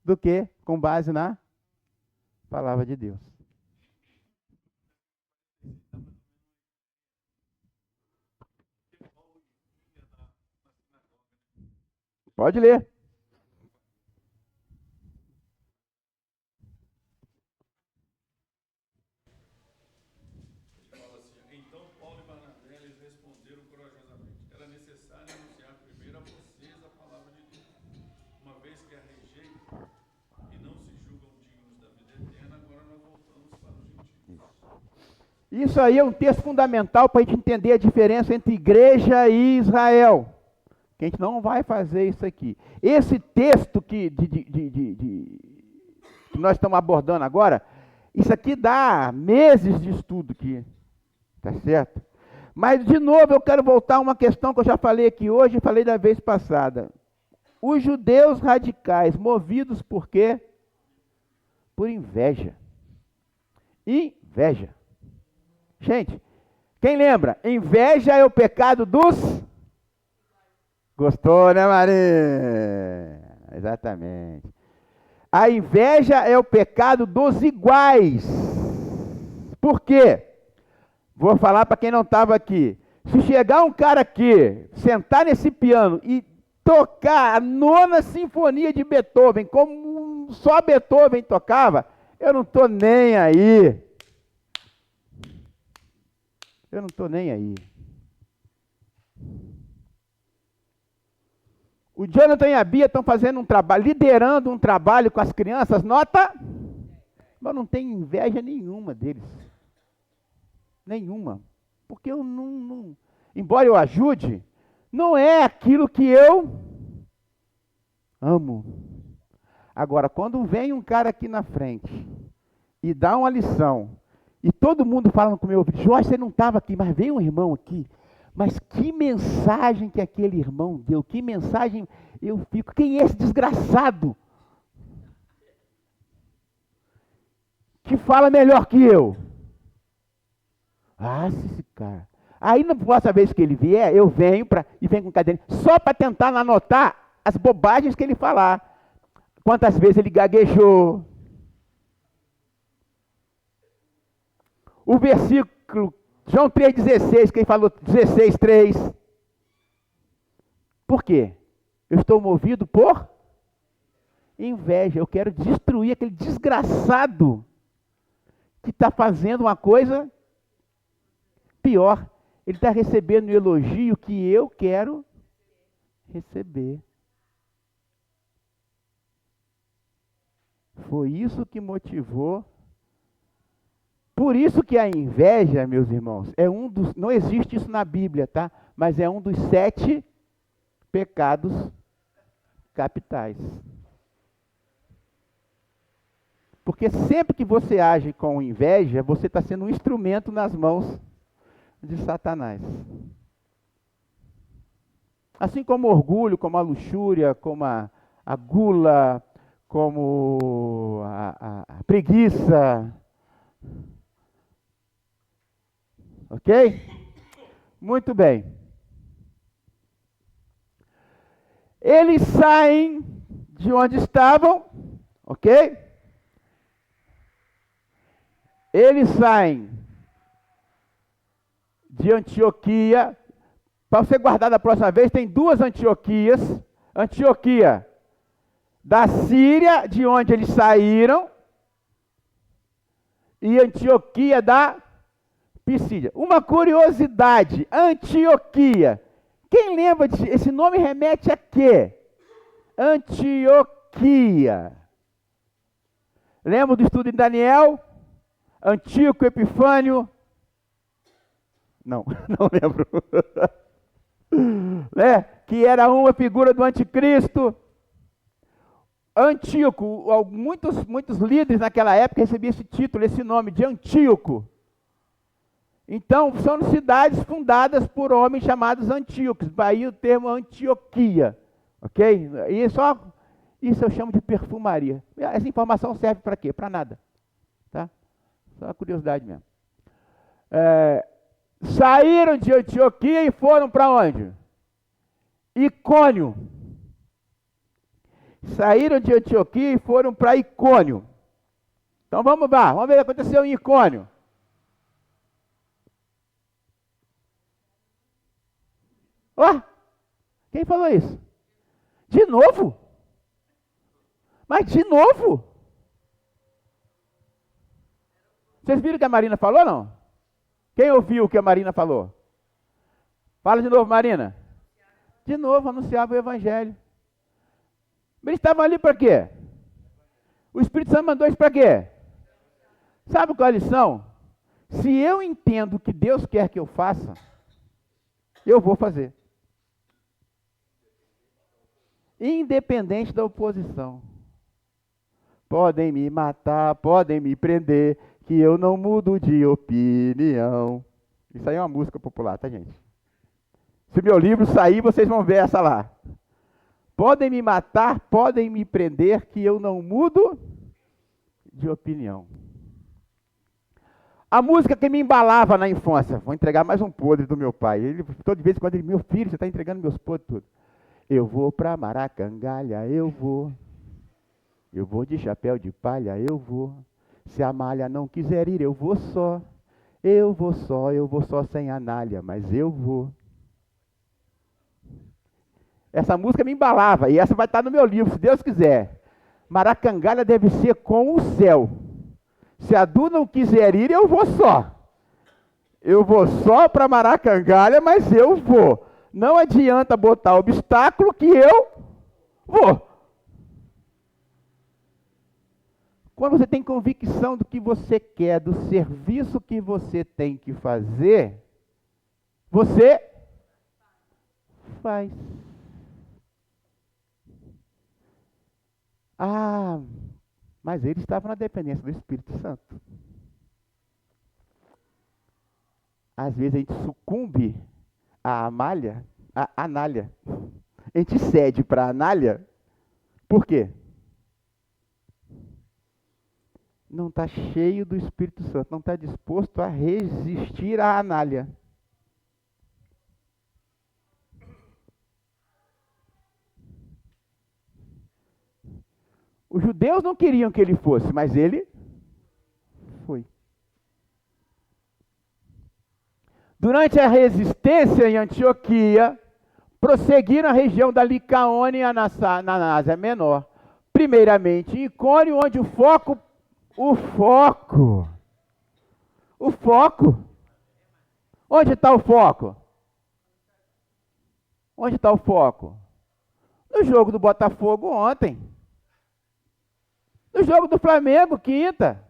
do que com base na palavra de Deus. Pode ler. Fala assim, então Paulo e Barnabé eles responderam corajosamente. Era necessário anunciar primeiro a vocês a palavra de Deus. Uma vez que a rejeitam e não se julgam dignos da vida eterna, agora nós voltamos para os gentios. Isso aí é um texto fundamental para a gente entender a diferença entre igreja e Israel. Que a gente não vai fazer isso aqui. Esse texto que nós estamos abordando agora, isso aqui dá meses de estudo aqui. Tá certo? Mas, de novo, eu quero voltar a uma questão que eu já falei aqui hoje e falei da vez passada. Os judeus radicais, movidos por quê? Por inveja. Inveja. Gente, quem lembra? Inveja é o pecado dos... Gostou, né, Maria? Exatamente. A inveja é o pecado dos iguais. Por quê? Vou falar para quem não estava aqui. Se chegar um cara aqui, sentar nesse piano e tocar a 9ª Sinfonia de Beethoven, como só Beethoven tocava, eu não estou nem aí. Eu não estou nem aí. O Jonathan e a Bia estão fazendo um trabalho, liderando um trabalho com as crianças, nota, mas não tenho inveja nenhuma deles. Nenhuma. Porque eu não, embora eu ajude, não é aquilo que eu amo. Agora, quando vem um cara aqui na frente e dá uma lição, e todo mundo falando com o meu ouvido, Jorge, você não estava aqui, mas veio um irmão aqui, mas que mensagem que aquele irmão deu, que mensagem, eu fico, quem é esse desgraçado? Que fala melhor que eu. Ah, esse cara. Aí na próxima vez que ele vier, eu venho e venho com caderno, só para tentar anotar as bobagens que ele falar. Quantas vezes ele gaguejou. O versículo, João 3,16, quem falou 16,3. Por quê? Eu estou movido por inveja. Eu quero destruir aquele desgraçado que está fazendo uma coisa pior. Ele está recebendo o elogio que eu quero receber. Foi isso que motivou. Por isso que a inveja, meus irmãos, é um dos... Não existe isso na Bíblia, tá? Mas é um dos 7 pecados capitais. Porque sempre que você age com inveja, você está sendo um instrumento nas mãos de Satanás. Assim como o orgulho, como a luxúria, como a gula, como a preguiça. Ok? Muito bem. Eles saem de onde estavam, ok? Eles saem de Antioquia. Para você guardar da próxima vez, tem duas Antioquias. Antioquia da Síria, de onde eles saíram, e Antioquia da Pisídia. Uma curiosidade, Antioquia. Quem lembra esse nome remete a quê? Antioquia. Lembra do estudo em Daniel? Antíoco Epifânio? Não, não lembro. Né? Que era uma figura do anticristo. Antíoco, muitos líderes naquela época recebiam esse título, esse nome de Antíoco. Então, são cidades fundadas por homens chamados Antíocos, daí o termo Antioquia, ok? Isso eu chamo de perfumaria. Essa informação serve para quê? Para nada, tá? Só uma curiosidade mesmo. Saíram de Antioquia e foram para onde? Icônio. Saíram de Antioquia e foram para Icônio. Então vamos lá, vamos ver o que aconteceu em Icônio. Ó, quem falou isso? De novo? Mas de novo? Vocês viram o que a Marina falou, não? Quem ouviu o que a Marina falou? Fala de novo, Marina. De novo, anunciava o Evangelho. Eles estavam ali para quê? O Espírito Santo mandou isso para quê? Sabe qual é a lição? Se eu entendo o que Deus quer que eu faça, eu vou fazer. Independente da oposição. Podem me matar, podem me prender, que eu não mudo de opinião. Isso aí é uma música popular, tá, gente? Se meu livro sair, vocês vão ver essa lá. Podem me matar, podem me prender, que eu não mudo de opinião. A música que me embalava na infância, vou entregar mais um podre do meu pai. Ele, toda vez quando ele, meu filho, você está entregando meus podres tudo. Eu vou para Maracangalha, eu vou. Eu vou de chapéu de palha, eu vou. Se a malha não quiser ir, eu vou só. Eu vou só sem anália, mas eu vou. Essa música me embalava, e essa vai estar no meu livro, se Deus quiser. Maracangalha deve ser com o céu. Se a Du não quiser ir, eu vou só. Eu vou só para Maracangalha, mas eu vou. Não adianta botar obstáculo que eu vou. Quando você tem convicção do que você quer, do serviço que você tem que fazer, você faz. Ah, mas ele estava na dependência do Espírito Santo. Às vezes a gente sucumbe à anália. A gente cede para a anália. Por quê? Não está cheio do Espírito Santo, não está disposto a resistir à anália. Os judeus não queriam que ele fosse, mas ele foi. Durante a resistência em Antioquia, prosseguiram a região da Licaônia na Ásia Menor. Primeiramente em Icônio, onde o foco. Onde está o foco? Onde está o foco? No jogo do Botafogo ontem. No jogo do Flamengo, quinta.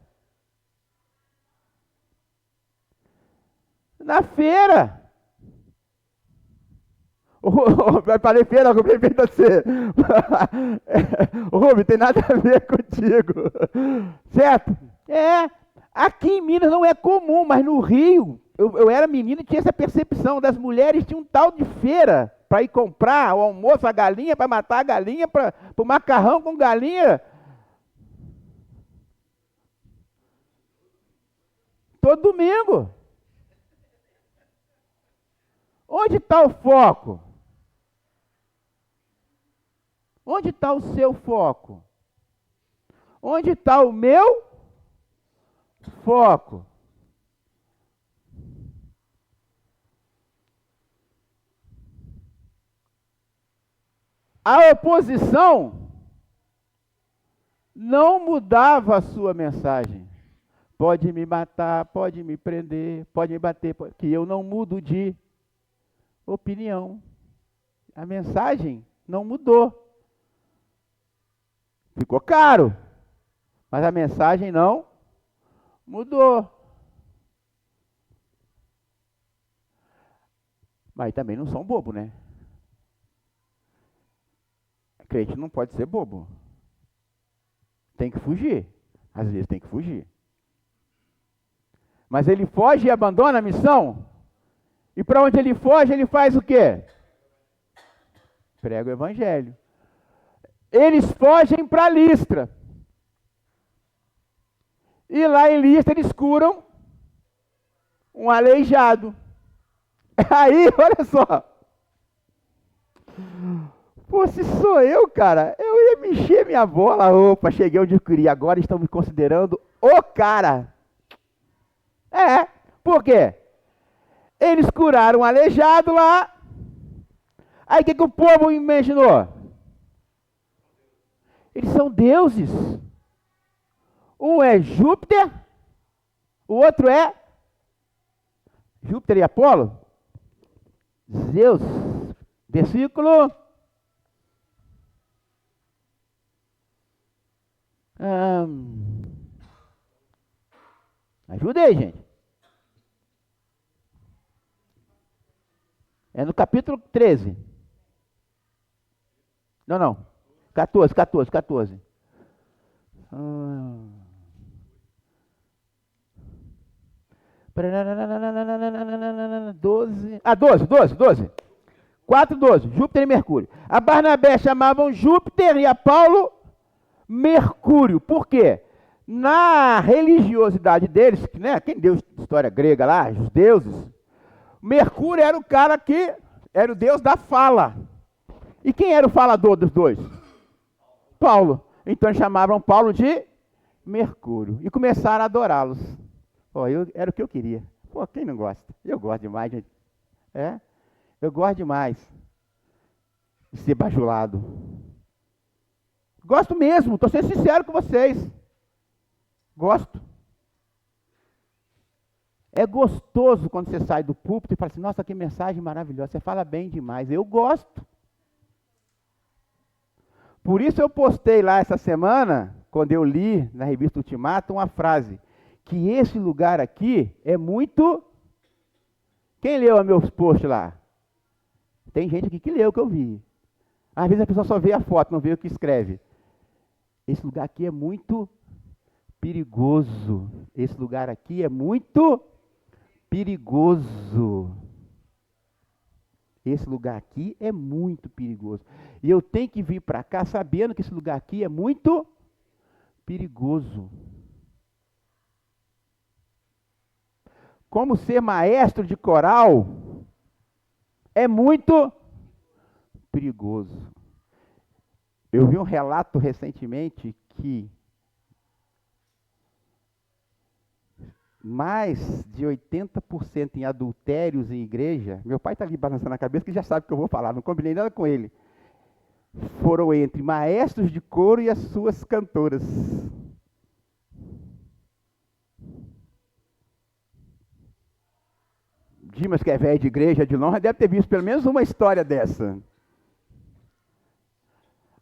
Na feira. Vai para a feira, eu falei para você. Rubem, tem nada a ver contigo. Certo? Aqui em Minas não é comum, mas no Rio, eu era menino e tinha essa percepção das mulheres, tinha um tal de feira para ir comprar o almoço, a galinha, para matar a galinha, para o macarrão com galinha. Todo domingo. Onde está o foco? Onde está o seu foco? Onde está o meu Foco. A oposição não mudava a sua mensagem. Pode me matar, pode me prender, pode me bater, que eu não mudo de opinião. A mensagem não mudou. Ficou caro, mas a mensagem não mudou. Mas também não são bobo, né? Crente não pode ser bobo. Tem que fugir. Às vezes tem que fugir. Mas ele foge e abandona a missão. E para onde ele foge, ele faz o quê? Prega o evangelho. Eles fogem para Listra. E lá em Listra eles curam um aleijado. Aí, olha só. Pô, se sou eu, cara, eu ia me encher minha bola. Opa, cheguei onde eu queria. Agora estão me considerando o cara. É, por quê? Eles curaram um aleijado lá. Aí o que o povo imaginou? Eles são deuses. Um é Júpiter, o outro é Júpiter e Apolo. Zeus. Versículo. Ajuda aí, gente. É no capítulo 13. Não. 14. 12. 12. 4:12. Júpiter e Mercúrio. A Barnabé chamavam Júpiter e a Paulo Mercúrio. Por quê? Na religiosidade deles, né, quem deu história grega lá, os deuses, Mercúrio era o cara que era o deus da fala. E quem era o falador dos dois? Paulo. Então chamavam Paulo de Mercúrio. E começaram a adorá-los. Era o que eu queria. Pô, quem não gosta? Eu gosto demais, gente. Eu gosto demais de ser bajulado. Gosto mesmo, estou sendo sincero com vocês. Gosto. É gostoso quando você sai do púlpito e fala assim, nossa, que mensagem maravilhosa, você fala bem demais. Eu gosto. Por isso eu postei lá essa semana, quando eu li na revista Ultimato, uma frase, que esse lugar aqui é muito... Quem leu meus posts lá? Tem gente aqui que leu o que eu vi. Às vezes a pessoa só vê a foto, não vê o que escreve. Esse lugar aqui é muito perigoso. Esse lugar aqui é muito perigoso. Esse lugar aqui é muito perigoso. E eu tenho que vir para cá sabendo que esse lugar aqui é muito perigoso. Como ser maestro de coral é muito perigoso. Eu vi um relato recentemente que mais de 80% em adultérios em igreja, meu pai está ali balançando a cabeça que já sabe o que eu vou falar, não combinei nada com ele, foram entre maestros de coro e as suas cantoras. Dimas, que é velho de igreja de longe, deve ter visto pelo menos uma história dessa.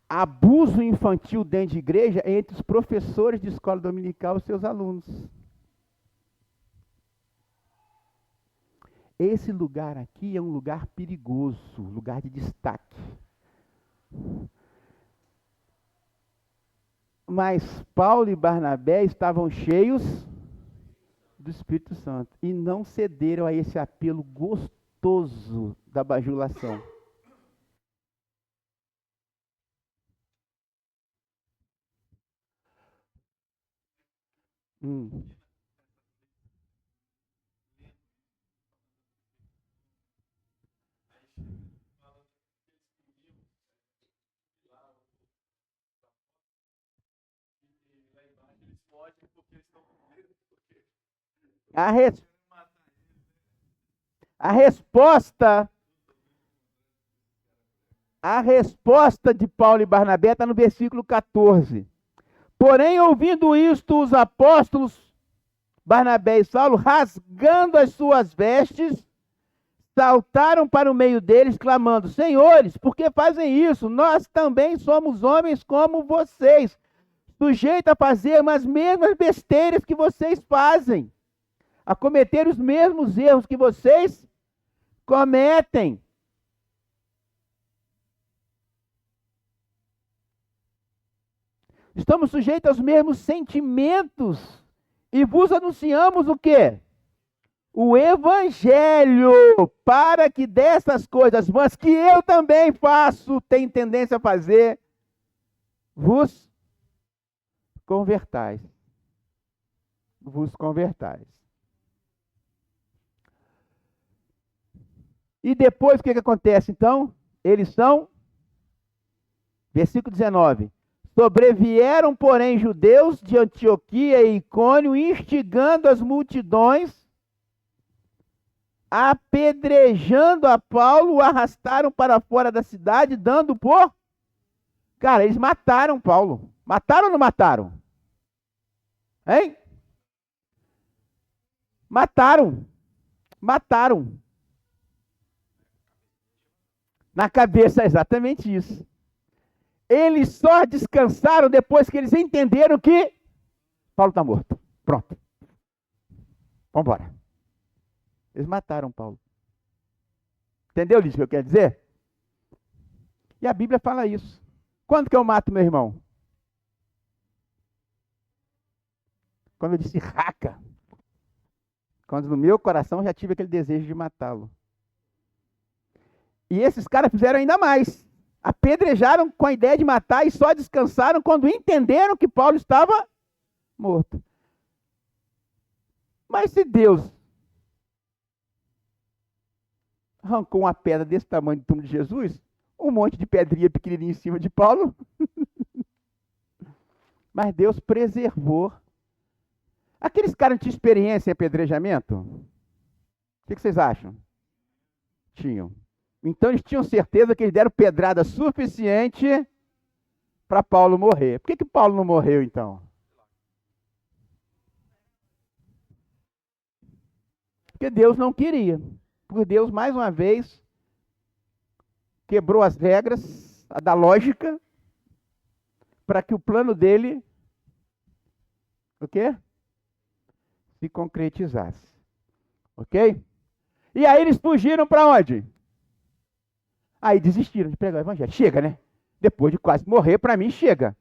Abuso infantil dentro de igreja é entre os professores de escola dominical e seus alunos. Esse lugar aqui é um lugar perigoso, lugar de destaque. Mas Paulo e Barnabé estavam cheios do Espírito Santo e não cederam a esse apelo gostoso da bajulação. A, res... a resposta de Paulo e Barnabé está no versículo 14. Porém, ouvindo isto, os apóstolos Barnabé e Saulo, rasgando as suas vestes, saltaram para o meio deles, clamando: Senhores, por que fazem isso? Nós também somos homens como vocês, sujeitos a fazer as mesmas besteiras que vocês fazem, a cometer os mesmos erros que vocês cometem. Estamos sujeitos aos mesmos sentimentos e vos anunciamos o quê? O Evangelho, para que dessas coisas, mas que eu também faço, tenho tendência a fazer, vos convertais. Vos convertais. E depois o que acontece então? Eles são, versículo 19, sobrevieram, porém, judeus de Antioquia e Icônio, instigando as multidões, apedrejando a Paulo, o arrastaram para fora da cidade, dando por... Cara, eles mataram Paulo. Mataram ou não mataram? Hein? Mataram. Mataram. Na cabeça, exatamente isso. Eles só descansaram depois que eles entenderam que Paulo está morto. Pronto. Vamos embora. Eles mataram Paulo. Entendeu, Lídio, o que eu quero dizer? E a Bíblia fala isso. Quando que eu mato meu irmão? Quando eu disse raca. Quando no meu coração já tive aquele desejo de matá-lo. E esses caras fizeram ainda mais. Apedrejaram com a ideia de matar e só descansaram quando entenderam que Paulo estava morto. Mas se Deus arrancou uma pedra desse tamanho do túmulo de Jesus, um monte de pedrinha pequenininha em cima de Paulo, mas Deus preservou. Aqueles caras não tinham experiência em apedrejamento? O que vocês acham? Tinham. Então eles tinham certeza que eles deram pedrada suficiente para Paulo morrer. Por que Paulo não morreu então? Porque Deus não queria. Porque Deus, mais uma vez, quebrou as regras da lógica para que o plano dele, o quê? Se concretizasse. Ok? E aí eles fugiram para onde? Aí desistiram de pregar o evangelho. Chega, né? Depois de quase morrer, para mim, chega.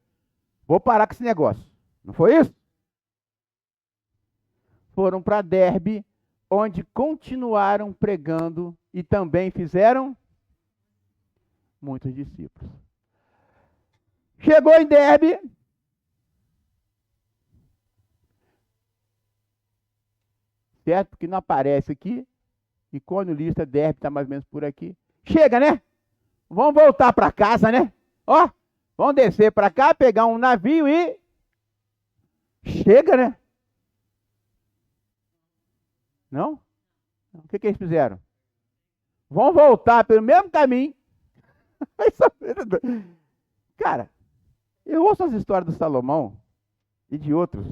Vou parar com esse negócio. Não foi isso? Foram para Derbe, onde continuaram pregando e também fizeram muitos discípulos. Chegou em Derbe. Certo? Que não aparece aqui. E quando lista Derbe está mais ou menos por aqui. Chega, né? Vamos voltar para casa, né? Ó, vamos descer para cá, pegar um navio e... Chega, né? Não? O que eles fizeram? Vão voltar pelo mesmo caminho. Cara, eu ouço as histórias do Salomão e de outros.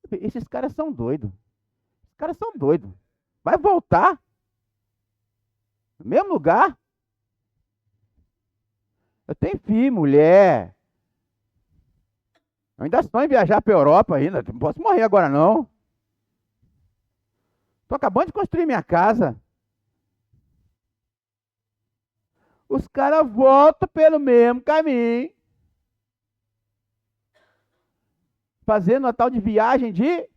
Esses caras são doidos. Esses caras são doidos. Vai voltar? No mesmo lugar? Eu tenho filho, mulher. Eu ainda sonho em viajar para a Europa ainda. Não posso morrer agora, não. Estou acabando de construir minha casa. Os caras voltam pelo mesmo caminho. Fazendo uma tal de viagem de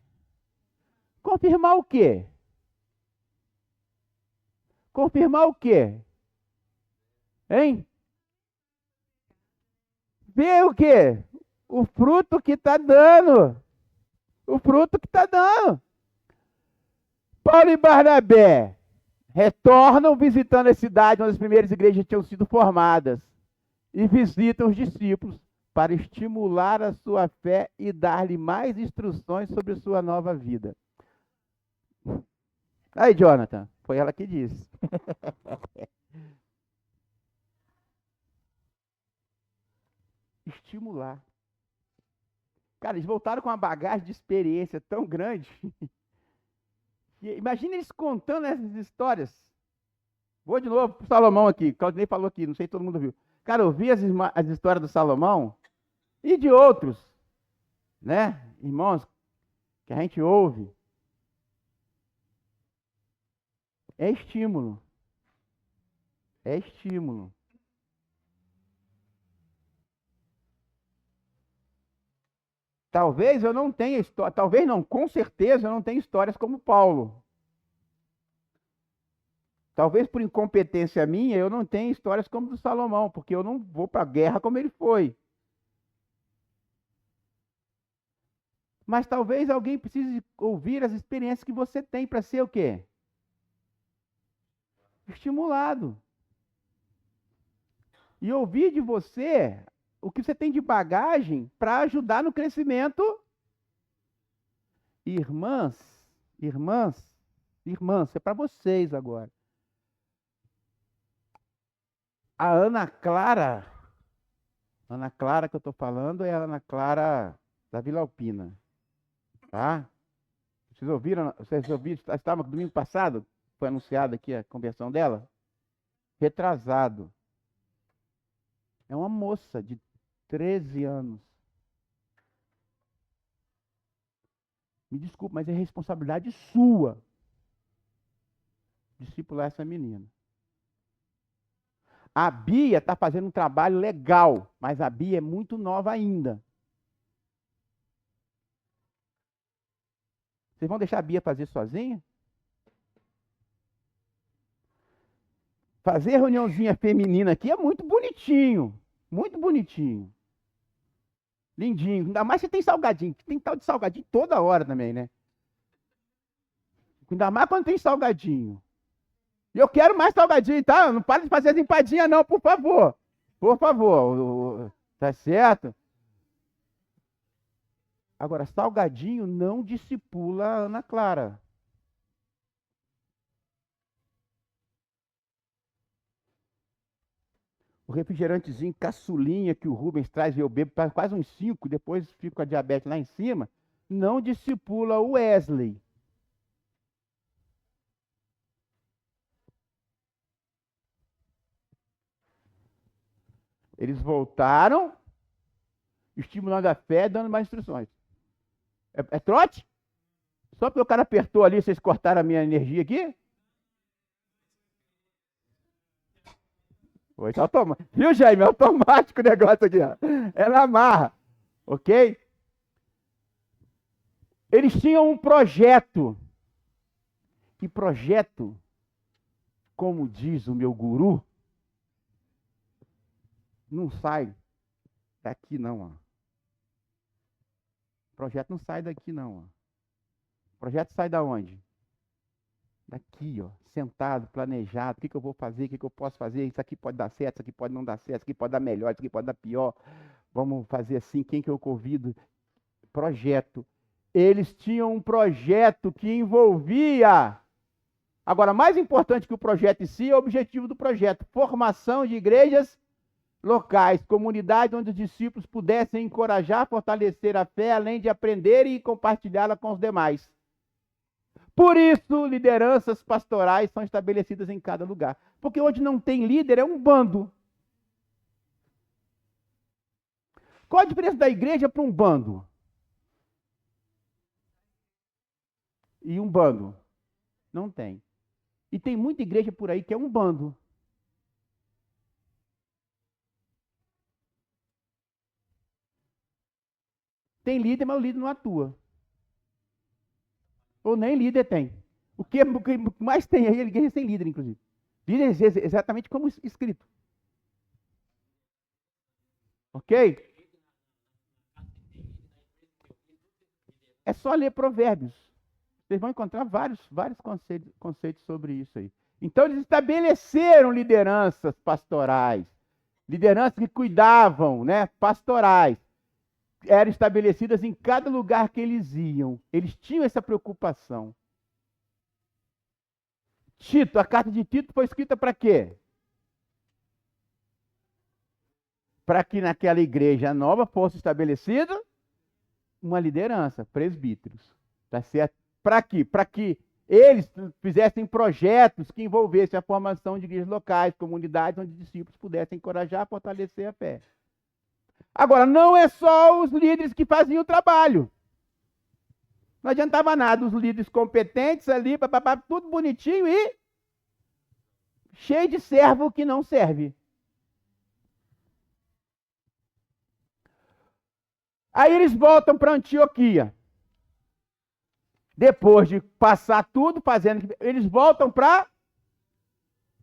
confirmar o quê? Confirmar o quê? Hein? Ver o quê? O fruto que está dando. O fruto que está dando. Paulo e Barnabé retornam visitando a cidade onde as primeiras igrejas tinham sido formadas. E visitam os discípulos para estimular a sua fé e dar-lhe mais instruções sobre sua nova vida. Aí, Jonathan, foi ela que disse. Estimular. Cara, eles voltaram com uma bagagem de experiência tão grande. Imagina eles contando essas histórias. Vou de novo para o Salomão aqui. Claudinei falou aqui, não sei se todo mundo viu. Cara, eu vi as histórias do Salomão e de outros, né? Irmãos, que a gente ouve. É estímulo. É estímulo. Talvez eu não tenha história, talvez não, com certeza eu não tenha histórias como Paulo. Talvez por incompetência minha eu não tenha histórias como do Salomão, porque eu não vou para a guerra como ele foi. Mas talvez alguém precise ouvir as experiências que você tem para ser o quê? Estimulado. E ouvir de você o que você tem de bagagem para ajudar no crescimento. Irmãs, é para vocês agora. A Ana Clara que eu estou falando é a Ana Clara da Vila Alpina. Tá? Vocês ouviram? Estava domingo passado, foi anunciada aqui a conversão dela? Retrasado. É uma moça de 13 anos. Me desculpe, mas é responsabilidade sua discipular essa menina. A Bia está fazendo um trabalho legal, mas a Bia é muito nova ainda. Vocês vão deixar a Bia fazer sozinha? Fazer reuniãozinha feminina aqui é muito bonitinho. Muito bonitinho. Lindinho. Ainda mais se tem salgadinho. Tem tal de salgadinho toda hora também, né? Ainda mais quando tem salgadinho. E eu quero mais salgadinho, tá? Não para de fazer as empadinhas não, por favor. Por favor. Tá certo? Agora, salgadinho não discipula a Ana Clara. O refrigerantezinho caçulinha que o Rubens traz e eu bebo quase uns 5, depois fico com a diabetes lá em cima, não discipula o Wesley. Eles voltaram, estimulando a fé, dando mais instruções. É trote? Só porque o cara apertou ali, vocês cortaram a minha energia aqui? Foi automático. Viu, Jaime? É automático o negócio aqui, ó. É na marra. Ok? Eles tinham um projeto. Que projeto, como diz o meu guru, não sai daqui não, ó. O projeto não sai daqui não, ó. O projeto sai da onde? Daqui, ó, sentado, planejado, o que eu vou fazer, o que eu posso fazer, isso aqui pode dar certo, isso aqui pode não dar certo, isso aqui pode dar melhor, isso aqui pode dar pior, vamos fazer assim, quem que eu convido? Projeto. Eles tinham um projeto que envolvia, agora, mais importante que o projeto em si é o objetivo do projeto, formação de igrejas locais, comunidades onde os discípulos pudessem encorajar, fortalecer a fé, além de aprender e compartilhá-la com os demais. Por isso, lideranças pastorais são estabelecidas em cada lugar. Porque onde não tem líder é um bando. Qual a diferença da igreja para um bando? E um bando? Não tem. E tem muita igreja por aí que é um bando. Tem líder, mas o líder não atua. Ou nem líder tem. O que mais tem aí é igreja sem líder, inclusive. Líder é exatamente como escrito. Ok? É só ler Provérbios. Vocês vão encontrar vários conceitos sobre isso aí. Então, eles estabeleceram lideranças pastorais. Lideranças que cuidavam, né, pastorais, eram estabelecidas em cada lugar que eles iam. Eles tinham essa preocupação. Tito, a carta de Tito foi escrita para quê? Para que naquela igreja nova fosse estabelecida uma liderança, presbíteros. Tá certo? Para quê? Para que eles fizessem projetos que envolvessem a formação de igrejas locais, comunidades onde discípulos pudessem encorajar, fortalecer a fé. Agora, não é só os líderes que faziam o trabalho. Não adiantava nada, os líderes competentes ali, papapá, tudo bonitinho e cheio de servo que não serve. Aí eles voltam para Antioquia. Depois de passar tudo fazendo, eles voltam para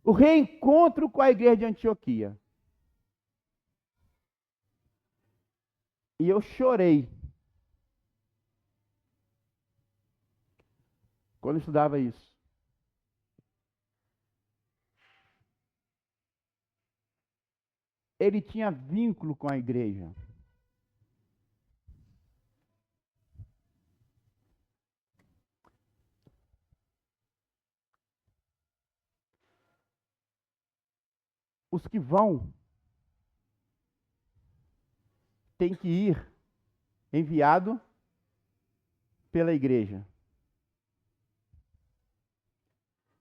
o reencontro com a igreja de Antioquia. E eu chorei quando eu estudava isso. Ele tinha vínculo com a igreja. Os que vão têm que ir enviado pela igreja.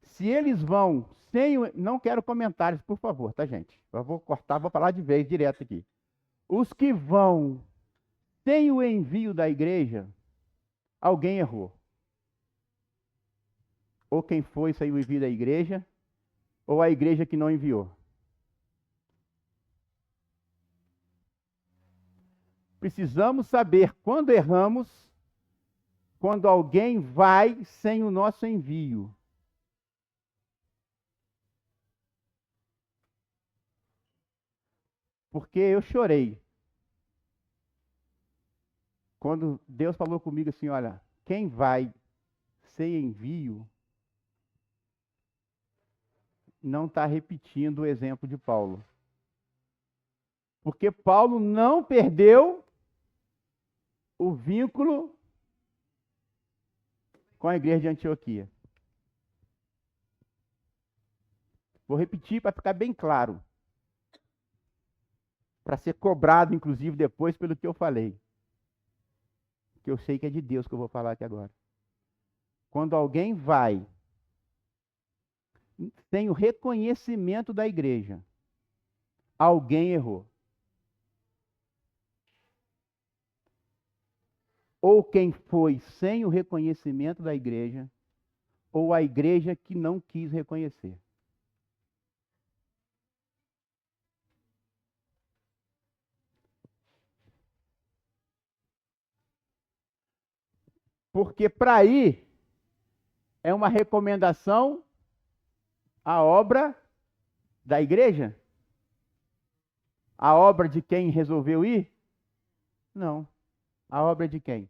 Se eles vão sem o... Não quero comentários, por favor, tá, gente? Eu vou cortar, vou falar de vez direto aqui. Os que vão sem o envio da igreja, alguém errou. Ou quem foi sem o envio da igreja, ou a igreja que não enviou. Precisamos saber quando erramos, quando alguém vai sem o nosso envio. Porque eu chorei quando Deus falou comigo assim, olha, quem vai sem envio não está repetindo o exemplo de Paulo. Porque Paulo não perdeu o vínculo com a igreja de Antioquia. Vou repetir para ficar bem claro. Para ser cobrado, inclusive, depois pelo que eu falei. Que eu sei que é de Deus que eu vou falar aqui agora. Quando alguém vai sem o reconhecimento da igreja, alguém errou. Ou quem foi sem o reconhecimento da igreja, ou a igreja que não quis reconhecer. Porque para ir é uma recomendação à obra da igreja? A obra de quem resolveu ir? Não. A obra é de quem?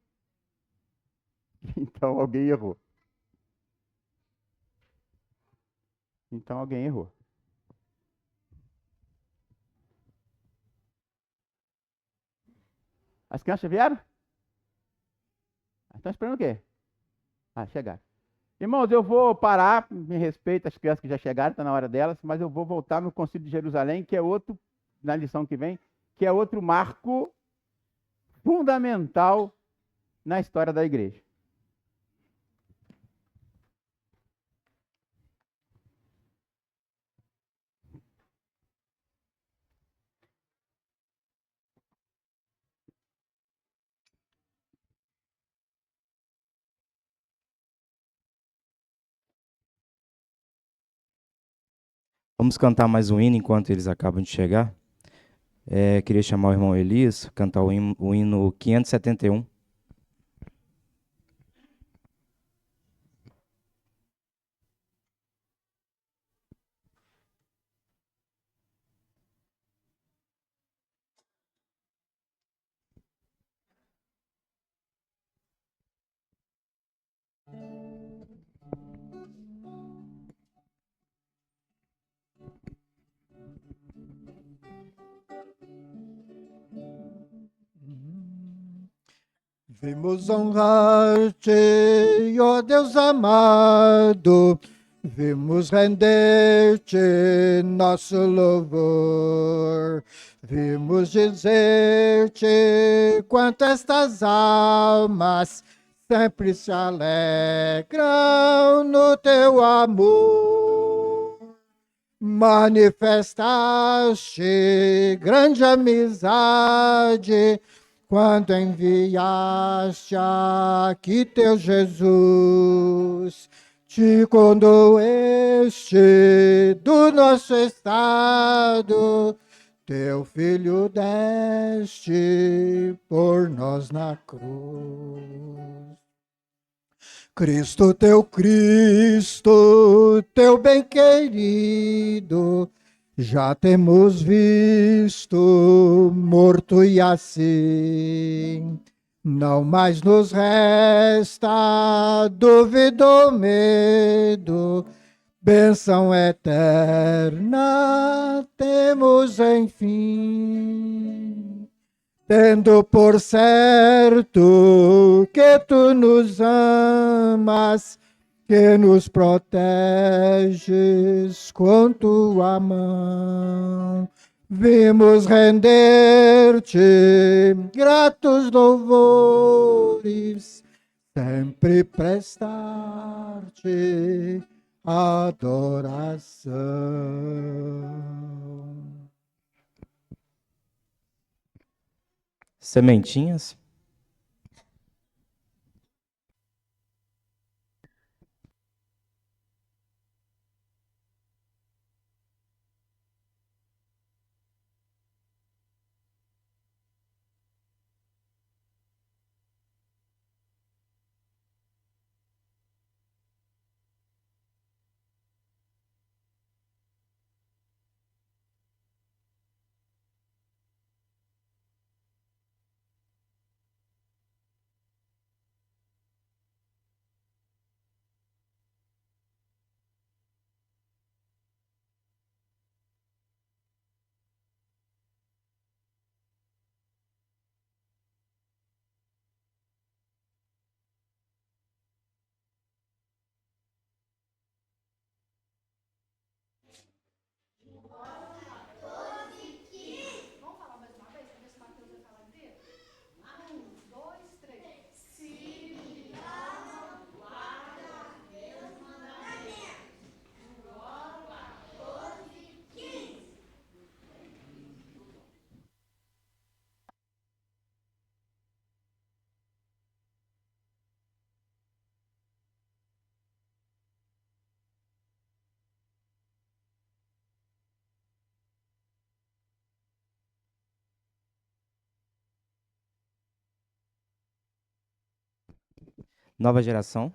Então alguém errou. Então alguém errou. As crianças vieram? Estão esperando o quê? Ah, chegaram. Irmãos, eu vou parar, me respeito as crianças que já chegaram, está na hora delas, mas eu vou voltar no Concílio de Jerusalém, que é outro, na lição que vem, que é outro marco fundamental na história da igreja. Vamos cantar mais um hino enquanto eles acabam de chegar. Queria chamar o irmão Elias, cantar o hino 571. Vimos honrar-te, ó Deus amado, vimos render-te nosso louvor, vimos dizer-te quanto estas almas sempre se alegram no teu amor. Manifestaste grande amizade quando enviaste aqui teu Jesus, te condoeste do nosso estado, teu filho deste por nós na cruz. Cristo, teu bem querido, já temos visto morto e assim não mais nos resta dúvida ou medo, bênção eterna temos enfim. Tendo por certo que tu nos amas, que nos proteges com tua mão, vimos render-te gratos louvores, sempre prestar-te adoração. Sementinhas. Nova geração.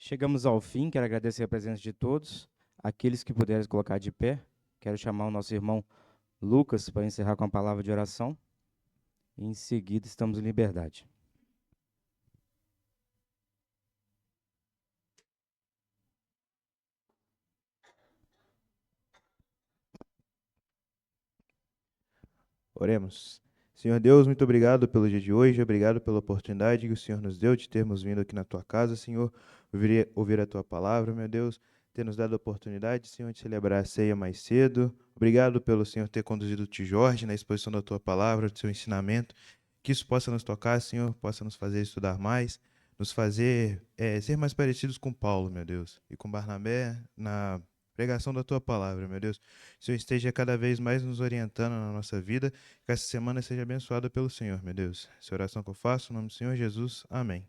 Chegamos ao fim, quero agradecer a presença de todos. Aqueles que puderem colocar de pé, quero chamar o nosso irmão Lucas para encerrar com a palavra de oração. E em seguida, estamos em liberdade. Oremos. Senhor Deus, muito obrigado pelo dia de hoje, obrigado pela oportunidade que o Senhor nos deu de termos vindo aqui na tua casa, Senhor, ouvir a tua palavra, meu Deus, ter nos dado a oportunidade, Senhor, de celebrar a ceia mais cedo. Obrigado pelo Senhor ter conduzido o tio Jorge na exposição da tua palavra, do seu ensinamento, que isso possa nos tocar, Senhor, possa nos fazer estudar mais, nos fazer ser mais parecidos com Paulo, meu Deus, e com Barnabé na pregação da tua palavra, meu Deus. Que o Senhor esteja cada vez mais nos orientando na nossa vida, que essa semana seja abençoada pelo Senhor, meu Deus. Essa oração que eu faço, em nome do Senhor Jesus. Amém.